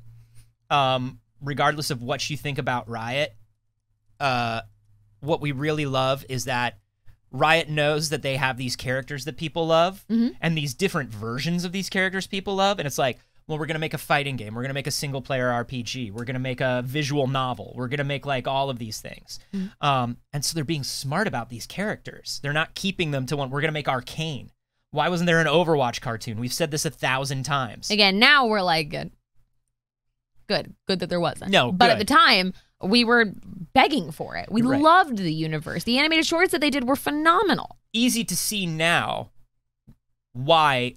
Regardless of what you think about Riot, what we really love is that Riot knows that they have these characters that people love and these different versions of these characters people love. And it's like, well, we're going to make a fighting game. We're going to make a single player RPG. We're going to make a visual novel. We're going to make like all of these things. And so they're being smart about these characters. They're not keeping them to one. We're going to make Arcane. Why wasn't there an Overwatch cartoon? We've said this 1,000 times.
Again, now we're like, good that there wasn't.
No,
but at
good.
the time, we were begging for it. We
Right.
loved the universe. The animated shorts that they did were phenomenal.
Easy to see now why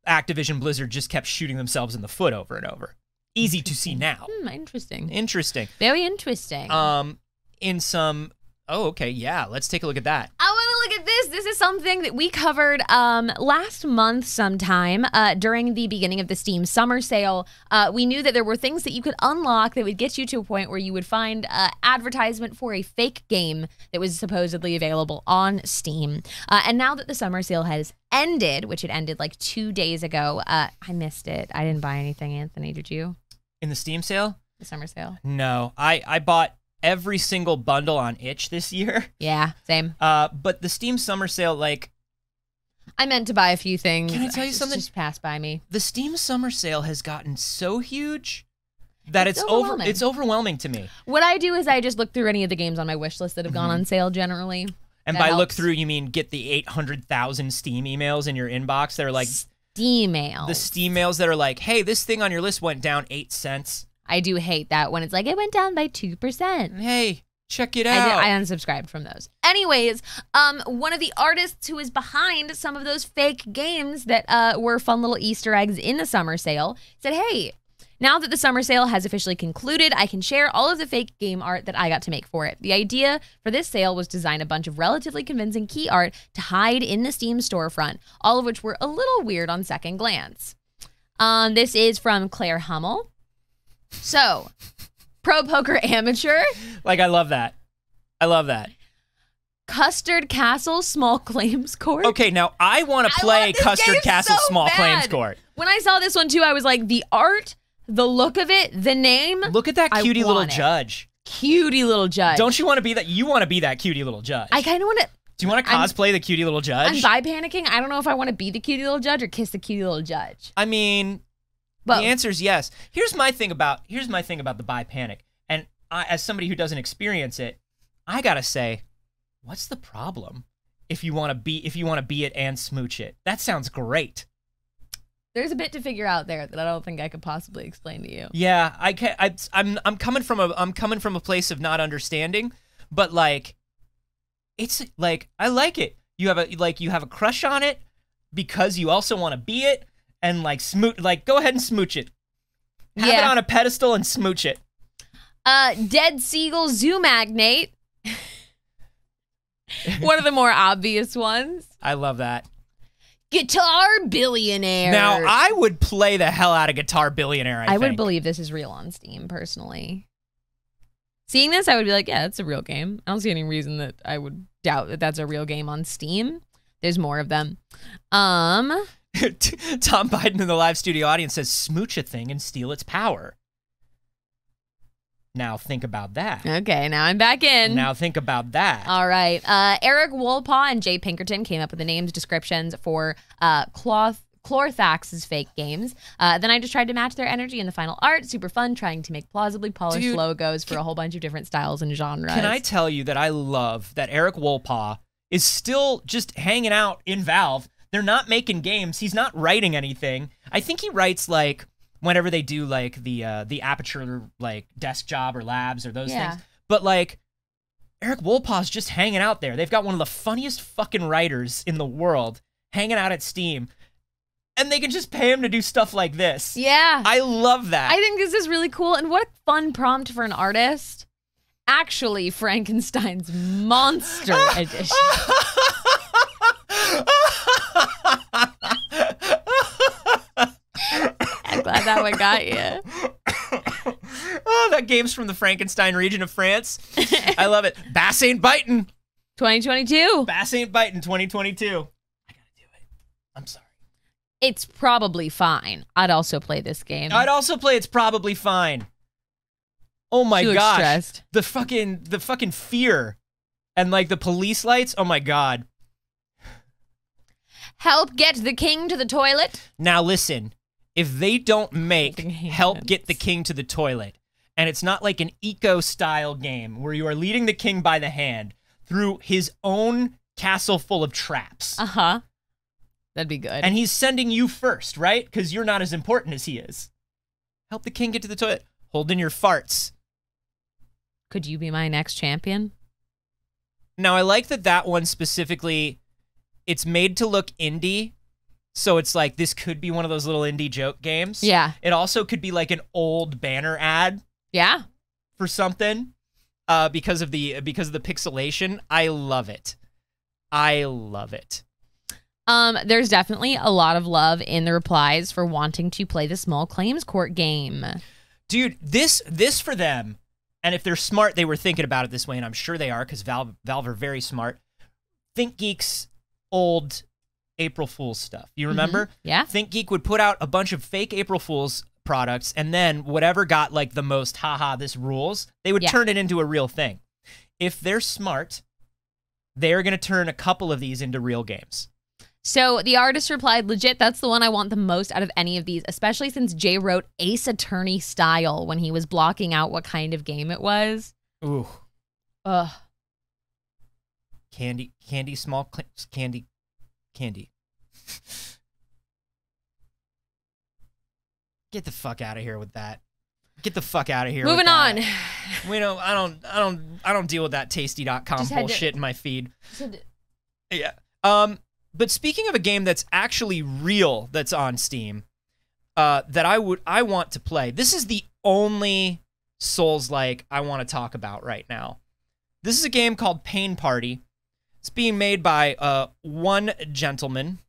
Activision Blizzard just kept shooting themselves in the foot over and over. Easy to see now.
Interesting.
Interesting.
Very interesting.
In some... Oh, okay, yeah. Let's take a look at that.
I want to look at this. This is something that we covered last month sometime during the beginning of the Steam summer sale. We knew that there were things that you could unlock that would get you to a point where you would find advertisement for a fake game that was supposedly available on Steam. And now that the summer sale has ended, which it ended like 2 days ago, I missed it. I didn't buy anything, Anthony. Did you?
In the Steam sale?
The summer sale?
No. I bought every single bundle on itch this year.
Yeah, same.
But the Steam summer sale, like...
I meant to buy a few things.
Can I tell you something?
Just passed by me.
The Steam summer sale has gotten so huge that it's overwhelming to me.
What I do is I just look through any of the games on my wish list that have gone on sale generally.
And by look through, you mean get the 800,000 Steam emails in your inbox that are like...
Steam mails.
The Steam mails that are like, hey, this thing on your list went down 8 cents.
I do hate that when it's like, it went down by 2%.
Hey, check it out.
I unsubscribed from those. Anyways, one of the artists who is behind some of those fake games that were fun little Easter eggs in the summer sale said, hey, now that the summer sale has officially concluded, I can share all of the fake game art that I got to make for it. The idea for this sale was to design a bunch of relatively convincing key art to hide in the Steam storefront, all of which were a little weird on second glance. This is from Claire Hummel. So, Pro Poker Amateur.
Like, I love that. I love that.
Custard Castle Small Claims Court.
Okay, now I want to play Custard Castle Small Claims Court.
When I saw this one too, I was like, the art, the look of it, the name.
Look at that cutie little judge.
Cutie little judge.
Don't you want to be that? You want to be that cutie little judge.
I kind of want to.
Do you want to cosplay the cutie little judge?
I'm panicking. I don't know if I want to be the cutie little judge or kiss the cutie little judge.
I mean...
Both.
The answer is yes. Here's my thing about the bi panic, and as somebody who doesn't experience it, I gotta say, what's the problem if you want to be it and smooch it? That sounds great.
There's a bit to figure out there that I don't think I could possibly explain to you.
Yeah, I'm coming from a place of not understanding, but like, it's like I like it. You have a crush on it because you also want to be it. And like go ahead and smooch it. Have it on a pedestal and smooch it.
Dead Seagull Zoo Magnate. One of the more obvious ones.
I love that.
Guitar Billionaire.
Now, I would play the hell out of Guitar Billionaire, I think.
would believe this is real on Steam, personally. Seeing this, I would be like, yeah, that's a real game. I don't see any reason that I would doubt that that's a real game on Steam. There's more of them.
Tom Biden in the live studio audience says, smooch a thing and steal its power. Now think about that.
Okay, now I'm back in.
Now think about that.
All right. Eric Wolpaw and Jay Pinkerton came up with the names descriptions for Clorthax's fake games. Then I just tried to match their energy in the final art. Super fun, trying to make plausibly polished logos for a whole bunch of different styles and genres.
Can I tell you that I love that Eric Wolpaw is still just hanging out in Valve. They're not making games. He's not writing anything. I think he writes like whenever they do like the Aperture like desk job or labs or those things. But like Eric Wolpaw's just hanging out there. They've got one of the funniest fucking writers in the world hanging out at Steam. And they can just pay him to do stuff like this.
Yeah.
I love that.
I think this is really cool. And what a fun prompt for an artist. Actually, Frankenstein's Monster Edition. I'm glad that one got you.
Oh, that game's from the Frankenstein region of France. I love it. Bass ain't biting.
2022.
Bass ain't biting 2022. I gotta do it. I'm sorry.
It's probably fine. I'd also play this game.
I'd also play It's Probably Fine. Oh my gosh.
Stressed.
The fucking fear and like the police lights. Oh my god.
Help get the king to the toilet.
Now listen, if they don't make Help Get the King to the Toilet, and it's not like an eco-style game where you are leading the king by the hand through his own castle full of traps.
Uh-huh. That'd be good.
And he's sending you first, right? Because you're not as important as he is. Help the king get to the toilet. Hold in your farts.
Could you be my next champion?
Now, I like that one specifically, it's made to look indie. So it's like this could be one of those little indie joke games.
Yeah.
It also could be like an old banner ad
Yeah.
for something because of the pixelation. I love it. I love it.
There's definitely a lot of love in the replies for wanting to play the small claims court game.
Dude, this for them, and if they're smart, they were thinking about it this way, and I'm sure they are because Valve are very smart. ThinkGeek's old April Fool's stuff. You remember?
Yeah.
ThinkGeek would put out a bunch of fake April Fool's products, and then whatever got like the most haha this rules, they would turn it into a real thing. If they're smart, they're going to turn a couple of these into real games.
So the artist replied, legit, that's the one I want the most out of any of these, especially since Jay wrote Ace Attorney style when he was blocking out what kind of game it was.
Ooh.
Ugh.
Candy, small candy. Get the fuck out of here with that. Get the fuck out of here.
Moving on.
We don't. I don't deal with that tasty.com bullshit in my feed. Yeah. But speaking of a game that's actually real that's on Steam, that I want to play. This is the only Souls-like I want to talk about right now. This is a game called Pain Party. It's being made by one gentleman.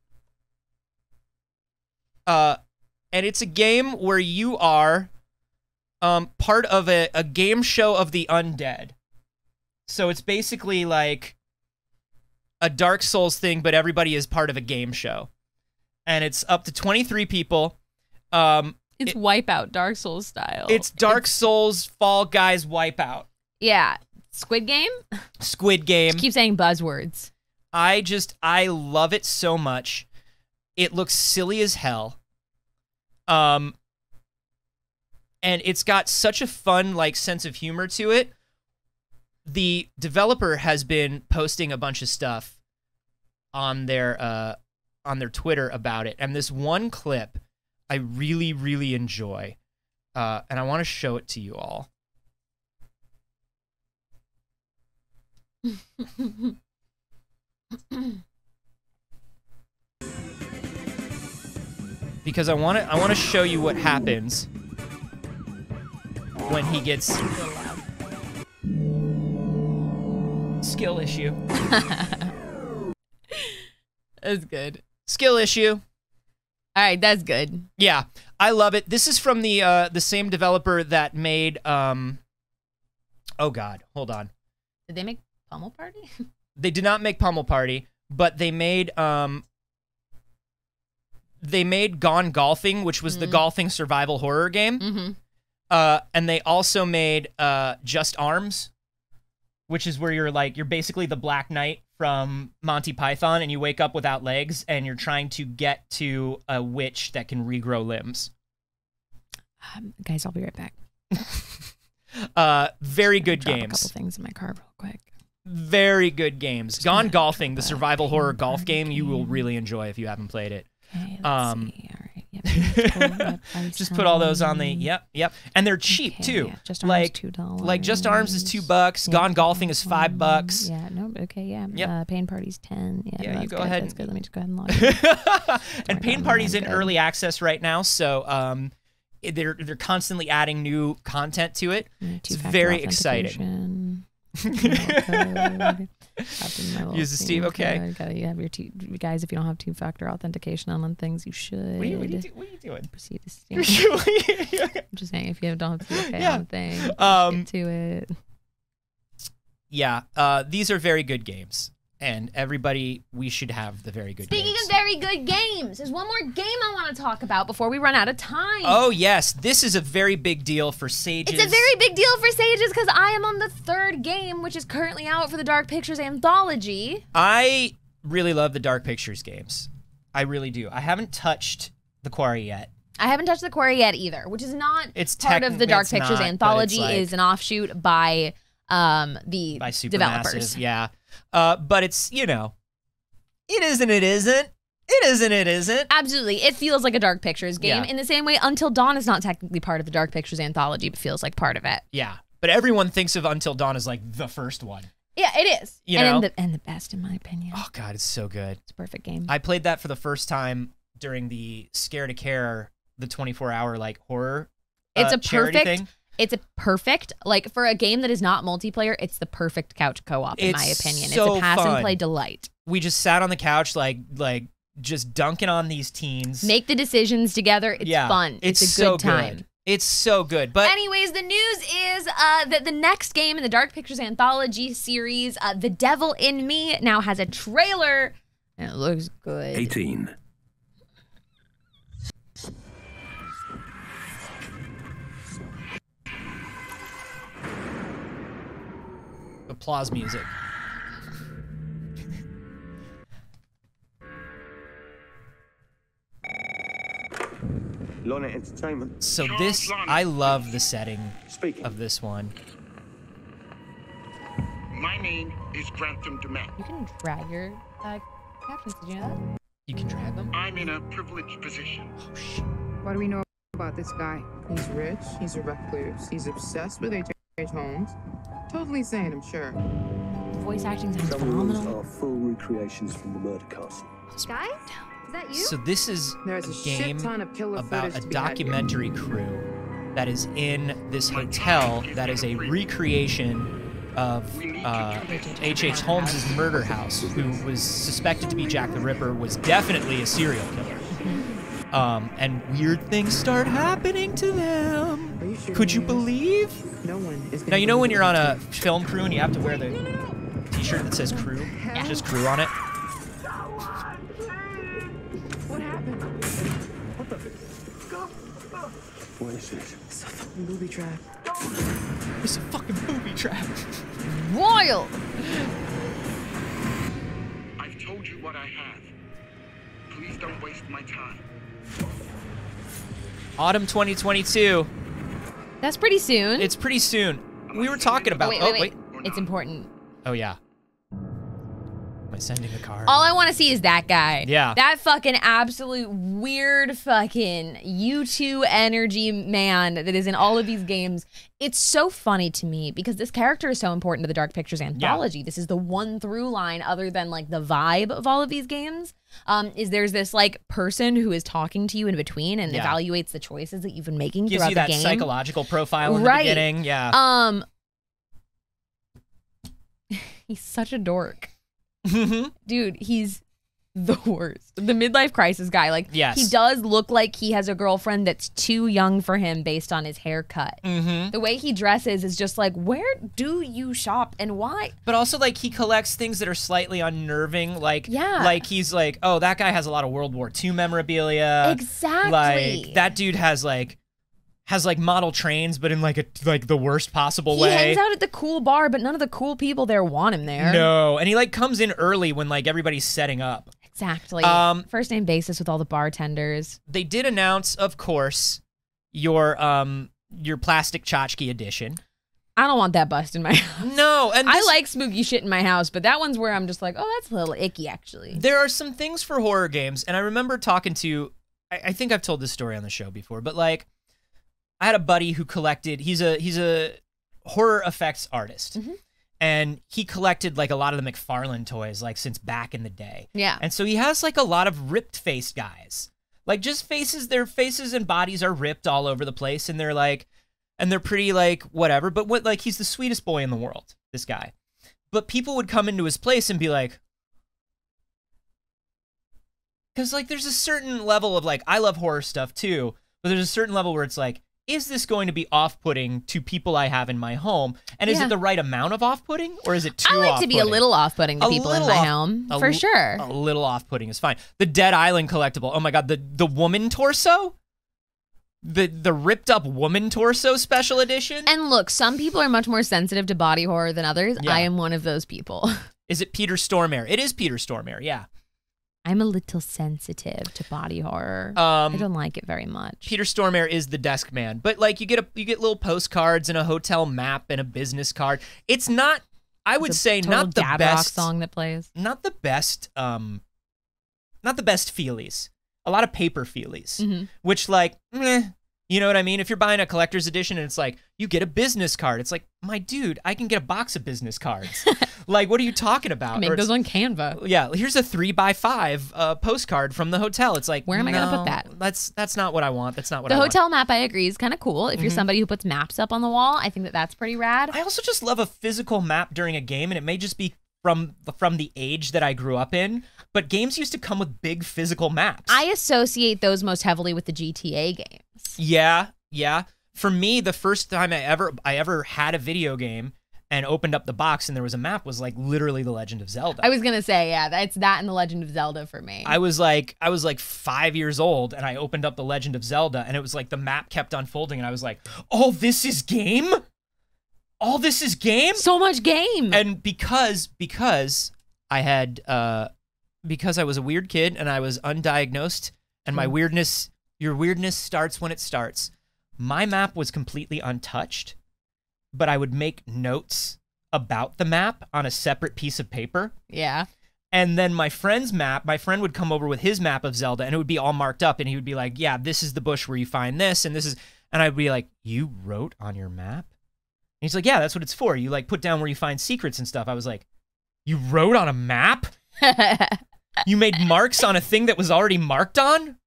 And it's a game where you are part of a game show of the undead. So it's basically like a Dark Souls thing, but everybody is part of a game show. And it's up to 23 people.
It's Wipeout, Dark Souls style.
It's Dark Souls, Fall Guys, Wipeout.
Yeah. Squid Game?
Squid Game.
Just keep saying buzzwords.
I love it so much. It looks silly as hell. And it's got such a fun, like, sense of humor to it. The developer has been posting a bunch of stuff on their Twitter about it, and this one clip I really, really enjoy, and I want to show it to you all. Because I want to show you what happens when he gets skill issue.
That's good.
Skill issue.
All right, that's good.
Yeah, I love it. This is from the same developer that made oh god, hold on.
Did they make Pummel Party?
They did not make Pummel Party, but they made Gone Golfing, which was the golfing survival horror game.
Mm-hmm.
And they also made Just Arms, which is where you're basically the Black Knight from Monty Python, and you wake up without legs, and you're trying to get to a witch that can regrow limbs.
Guys, I'll be right back.
Very good
Drop
games.
A couple things in my car real quick.
Very good games. Gone Golfing, the survival horror golf game, you will really enjoy if you haven't played it.
Okay, let's see. All right. Yep,
just put all those on the yep, and they're cheap too.
Yeah, Just Arms
like
$2.
Like Just Arms is $2.
Yeah,
Gone Golfing is $5.
Yeah, no, okay, yeah.
Yep.
Pain Party's 10. Yeah,
you
that's
go
good,
ahead.
That's good. Let me just go ahead and log in.
And Pain Party's in early access right now, so they're constantly adding new content to it. It's very exciting. Use the Steam, okay.
Gotta have your guys. If you don't have two-factor authentication on things, you should.
What are you doing?
Proceed to Steam. I'm just saying, if you don't have two-factor on thing, get to it.
Yeah, these are very good games, and everybody, we should have the very good games.
Speaking of very good games, there's one more game I want to talk about before we run out of time.
Oh, yes. This is a very big deal for Saige's.
It's a very big deal for Saige's because I am on the third game, which is currently out for the Dark Pictures anthology.
I really love the Dark Pictures games. I really do. I haven't touched The Quarry yet.
I haven't touched The Quarry yet either, which is not part of the Dark Pictures anthology.
Like,
is an offshoot by the developers.
Yeah. But it's, you know, it isn't, it isn't. It isn't, it isn't.
Absolutely. It feels like a Dark Pictures game
Yeah.
in the same way Until Dawn is not technically part of the Dark Pictures anthology, but feels like part of it.
Yeah. But everyone thinks of Until Dawn as like the first one.
Yeah, it is.
You know?
And the best, in my opinion.
Oh, God, it's so good.
It's a perfect game.
I played that for the first time during the Scare to Care, the 24-hour like horror.
It's a
charity
perfect.
thing.
It's a perfect, like, for a game that is not multiplayer, it's the perfect couch co-op, in my opinion.
So
it's a pass
fun.
and play delight.
We just sat on the couch, like just dunking on these teens.
Make the decisions together. It's fun. It's a
so
good time.
Good. It's so good. But
anyways, the news is that the next game in the Dark Pictures anthology series, The Devil in Me, now has a trailer, and it looks good.
18.
applause music.
Lorna Entertainment.
So this, I love the setting
Speaking.
of this one.
My name is Grantham Demet.
You can drag your captions. Did you know that?
You can drag them?
I'm in a privileged position.
Oh, shit.
What do we know about this guy? He's rich, he's a recluse, he's obsessed with H.H. Holmes. Totally sane, I'm sure.
The voice acting sounds
Some rooms
phenomenal.
are full recreations from the murder castle.
Guy? Is that you?
So this is
There's a
a
shit
game
ton of killer
about
footage
a
to be had here.
documentary crew that is in this hotel that is a recreation of H.H. Holmes' murder house, who was suspected to be Jack the Ripper, was definitely a serial killer. And weird things start happening to them.
Are you sure
Could you
he is?
believe?
No one is
Now, you know when you're on a film crew and you have to wear the t-shirt that says crew? Just crew on it?
What happened?
What is this?
It's a fucking booby trap.
It's a fucking booby trap.
Wild!
I've told you what I have. Please don't waste my time.
Autumn 2022.
That's pretty soon.
It's pretty soon. We were talking about...
wait. It's important.
Oh, yeah. Am I sending a card?
All I want to see is that guy.
Yeah.
That fucking absolute weird fucking U2 energy man that is in all of these games. It's so funny to me because this character is so important to the Dark Pictures anthology. This is the one through line other than like the vibe of all of these games. Is there's this like person who is talking to you in between and evaluates the choices that you've been making
Gives
throughout
you
the
that
game.
psychological profile in the beginning. Yeah.
He's such a dork. Dude, he's the worst. The midlife crisis guy. Like,
Yes.
he does look like he has a girlfriend that's too young for him based on his haircut. The way he dresses is just like, where do you shop and why?
But also, like, he collects things that are slightly unnerving. Like,
Yeah.
like he's like, oh, that guy has a lot of World War II memorabilia.
Exactly.
Like, that dude has model trains, but in like the worst possible
He
way.
hangs out at the cool bar, but none of the cool people there want him there.
No, and he like comes in early when like everybody's setting up.
Exactly. First name basis with all the bartenders.
They did announce, of course, your plastic tchotchke edition.
I don't want that bust in my house.
No, and
I like spooky shit in my house, but that one's where I'm just like, oh, that's a little icky, actually.
There are some things for horror games, and I remember talking to, I think I've told this story on the show before, but like, I had a buddy who collected, he's a horror effects artist, and he collected like a lot of the McFarlane toys, like since back in the day.
Yeah.
And so he has like a lot of ripped-faced guys. Like just faces, their faces and bodies are ripped all over the place, and they're like, and they're pretty like whatever, but what, like he's the sweetest boy in the world, this guy. But people would come into his place and be like, because like there's a certain level of like, I love horror stuff too, but there's a certain level where it's like, is this going to be off-putting to people I have in my home? And is it the right amount of off-putting, or is it too off-putting?
I like to be a little off-putting to people in my home, for sure.
A little off-putting is fine. The Dead Island collectible. Oh my god, the woman torso? The ripped up woman torso special edition?
And look, some people are much more sensitive to body horror than others.
Yeah.
I am one of those people.
Is it Peter Stormare? It is Peter Stormare, yeah.
I'm a little sensitive to body horror. I don't like it very much.
Peter Stormare is the desk man, but like you get little postcards and a hotel map and a business card. It's not, I would say, not the
dad rock
best
song that plays.
Not the best feelies. A lot of paper feelies, which like, meh, You know what I mean? If you're buying a collector's edition and it's like, you get a business card. It's like, my dude, I can get a box of business cards. Like, what are you talking about?
Make those on Canva.
Yeah, here's a 3x5 postcard from the hotel. It's like,
where am I going to put that?
That's not what I want. That's not what I want.
The hotel map, I agree, is kind of cool. If you're somebody who puts maps up on the wall, I think that that's pretty rad.
I also just love a physical map during a game, and it may just be from the age that I grew up in, but games used to come with big physical maps.
I associate those most heavily with the GTA games.
Yeah. For me, the first time I ever had a video game and opened up the box and there was a map was like literally The Legend of Zelda.
I was gonna say, yeah, it's that and The Legend of Zelda for me.
I was like 5 years old and I opened up The Legend of Zelda and it was like the map kept unfolding and I was like, oh, this is game? All this is game?
So much game.
And because I had because I was a weird kid and I was undiagnosed and my weirdness, your weirdness starts when it starts. My map was completely untouched, but I would make notes about the map on a separate piece of paper.
Yeah.
And then my friend would come over with his map of Zelda and it would be all marked up and he would be like, yeah, this is the bush where you find this and this is, and I'd be like, you wrote on your map? And he's like, yeah, that's what it's for. You like put down where you find secrets and stuff. I was like, you wrote on a map? You made marks on a thing that was already marked on?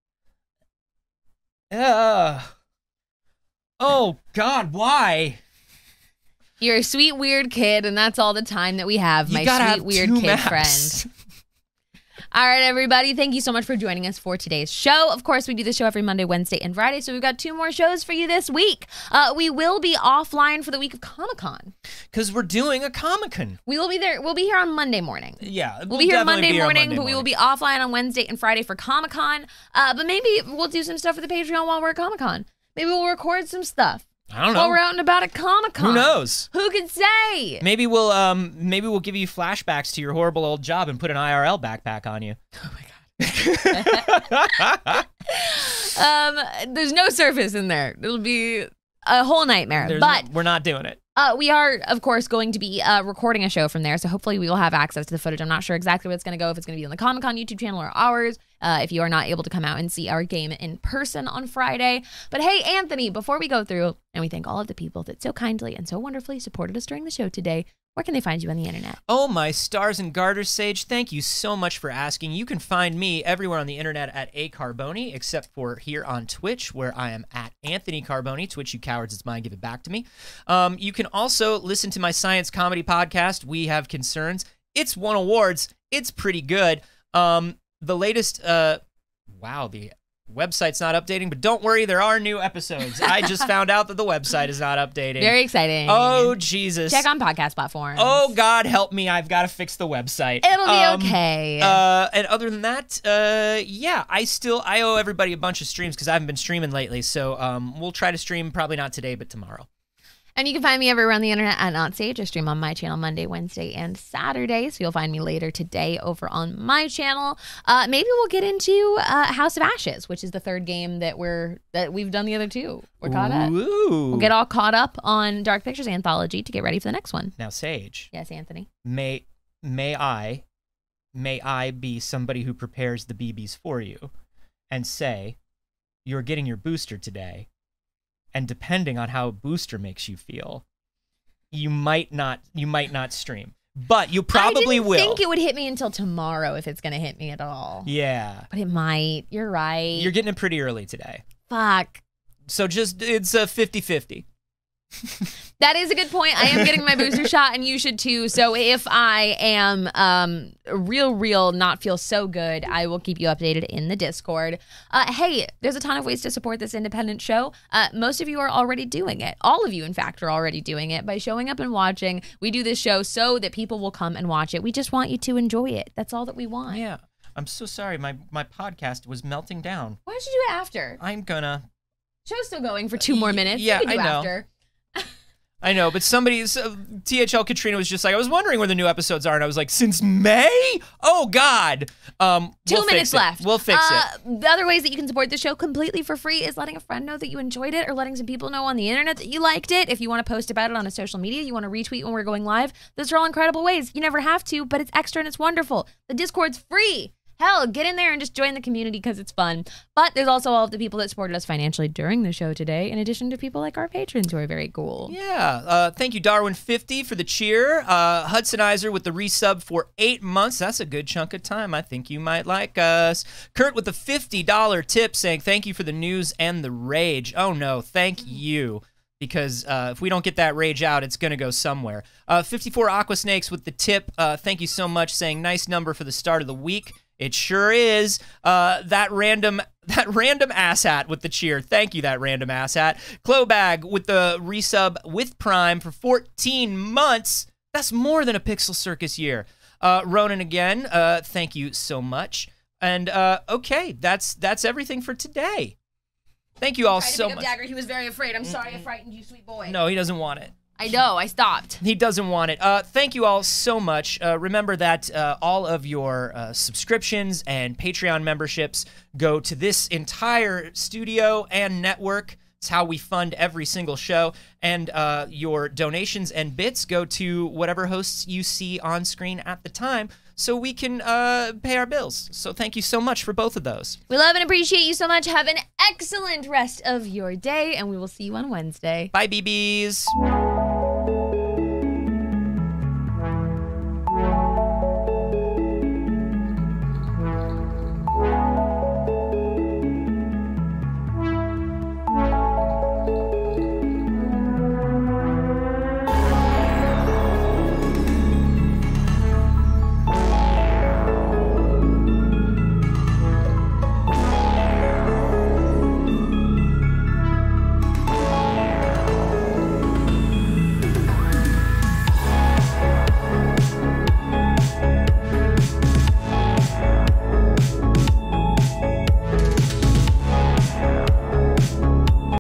Oh, God, why?
You're a sweet, weird kid, and that's all the time that we have, my sweet, weird kid friend. All right, everybody, thank you so much for joining us for today's show. Of course, we do the show every Monday, Wednesday, and Friday, so we've got 2 more shows for you this week. We will be offline for the week of Comic-Con.
Because we're doing a Comic-Con.
We will be there. We'll be here on Monday morning.
Yeah,
we'll be here Monday morning, but we will be offline on Wednesday and Friday for Comic-Con. But maybe we'll do some stuff for the Patreon while we're at Comic-Con. Maybe we'll record some stuff.
I don't know.
While we're out and about at Comic-Con.
Who knows?
Who can say?
Maybe we'll give you flashbacks to your horrible old job and put an IRL backpack on you.
Oh my God. There's no surface in there. It'll be a whole nightmare.
We're not doing it.
We are, of course, going to be recording a show from there, so hopefully we will have access to the footage. I'm not sure exactly where it's going to go, if it's going to be on the Comic-Con YouTube channel or ours, if you are not able to come out and see our game in person on Friday. But hey, Anthony, before we go through, and we thank all of the people that so kindly and so wonderfully supported us during the show today, where can they find you on the internet?
Oh, my stars and garters, Saige, thank you so much for asking. You can find me everywhere on the internet at A Carboni, except for here on Twitch, where I am at Anthony Carboni. Twitch, you cowards, it's mine, give it back to me. You can also listen to my science comedy podcast, We Have Concerns. It's won awards. It's pretty good. The latest, wow, the website's not updating, but don't worry, there are new episodes. I just found out that the website is not updating.
Very exciting.
Oh, Jesus.
Check on podcast platforms.
Oh, God, help me. I've got to fix the website.
It'll be okay.
And other than that, yeah, I owe everybody a bunch of streams because I haven't been streaming lately. So we'll try to stream, probably not today, but tomorrow.
And you can find me everywhere on the internet at Not Saige. I stream on my channel Monday, Wednesday, and Saturday. So you'll find me later today over on my channel. Maybe we'll get into House of Ashes, which is the 3rd game that we've done the other 2. We're caught up. We'll get all caught up on Dark Pictures Anthology to get ready for the next one.
Now, Saige.
Yes, Anthony.
May I be somebody who prepares the BBs for you and say, you're getting your booster today. And depending on how a booster makes you feel, you might not stream. But you probably will. I
didn't think it would hit me until tomorrow if it's going to hit me at all.
Yeah.
But it might. You're right.
You're getting it pretty early today.
Fuck.
So it's a 50-50.
That is a good point. I am getting my booster shot, and you should too. So if I am real not feel so good, I will keep you updated in the Discord. Hey, there's a ton of ways to support this independent show. Most of you are already doing it. All of you, in fact, are already doing it by showing up and watching. We do this show so that people will come and watch it. We just want you to enjoy it. That's all that we want.
Yeah. I'm so sorry. My podcast was melting down.
Why don't you do it after?
I'm gonna.
Show's still going for 2 more minutes.
Yeah,
you can do
I know.
After.
I know, but THL Katrina was just like, I was wondering where the new episodes are, and I was like, since May? Oh, God.
2 minutes left.
We'll fix it.
The other ways that you can support the show completely for free is letting a friend know that you enjoyed it or letting some people know on the internet that you liked it. If you want to post about it on a social media, you want to retweet when we're going live, those are all incredible ways. You never have to, but it's extra and it's wonderful. The Discord's free. Hell, get in there and just join the community because it's fun. But there's also all of the people that supported us financially during the show today, in addition to people like our patrons who are very cool.
Yeah. Thank you, Darwin50 for the cheer. Hudsonizer with the resub for 8 months. That's a good chunk of time. I think you might like us. Kurt with the $50 tip saying thank you for the news and the rage. Oh, no. Thank you. Because if we don't get that rage out, it's going to go somewhere. 54 Aquasnakes with the tip. Thank you so much, saying nice number for the start of the week. It sure is. That random asshat with the cheer. Thank you, that random asshat. Clobag with the resub with Prime for 14 months. That's more than a Pixel Circus year. Ronan again, thank you so much. And okay, that's everything for today. Thank you all so much.
Dagger. He was very afraid. I'm sorry I frightened you, sweet boy.
No, he doesn't want it.
I know, I stopped.
He doesn't want it. Thank you all so much. Remember that all of your subscriptions and Patreon memberships go to this entire studio and network. It's how we fund every single show. And your donations and bits go to whatever hosts you see on screen at the time, so we can pay our bills. So thank you so much for both of those.
We love and appreciate you so much. Have an excellent rest of your day, and we will see you on Wednesday.
Bye, BBs.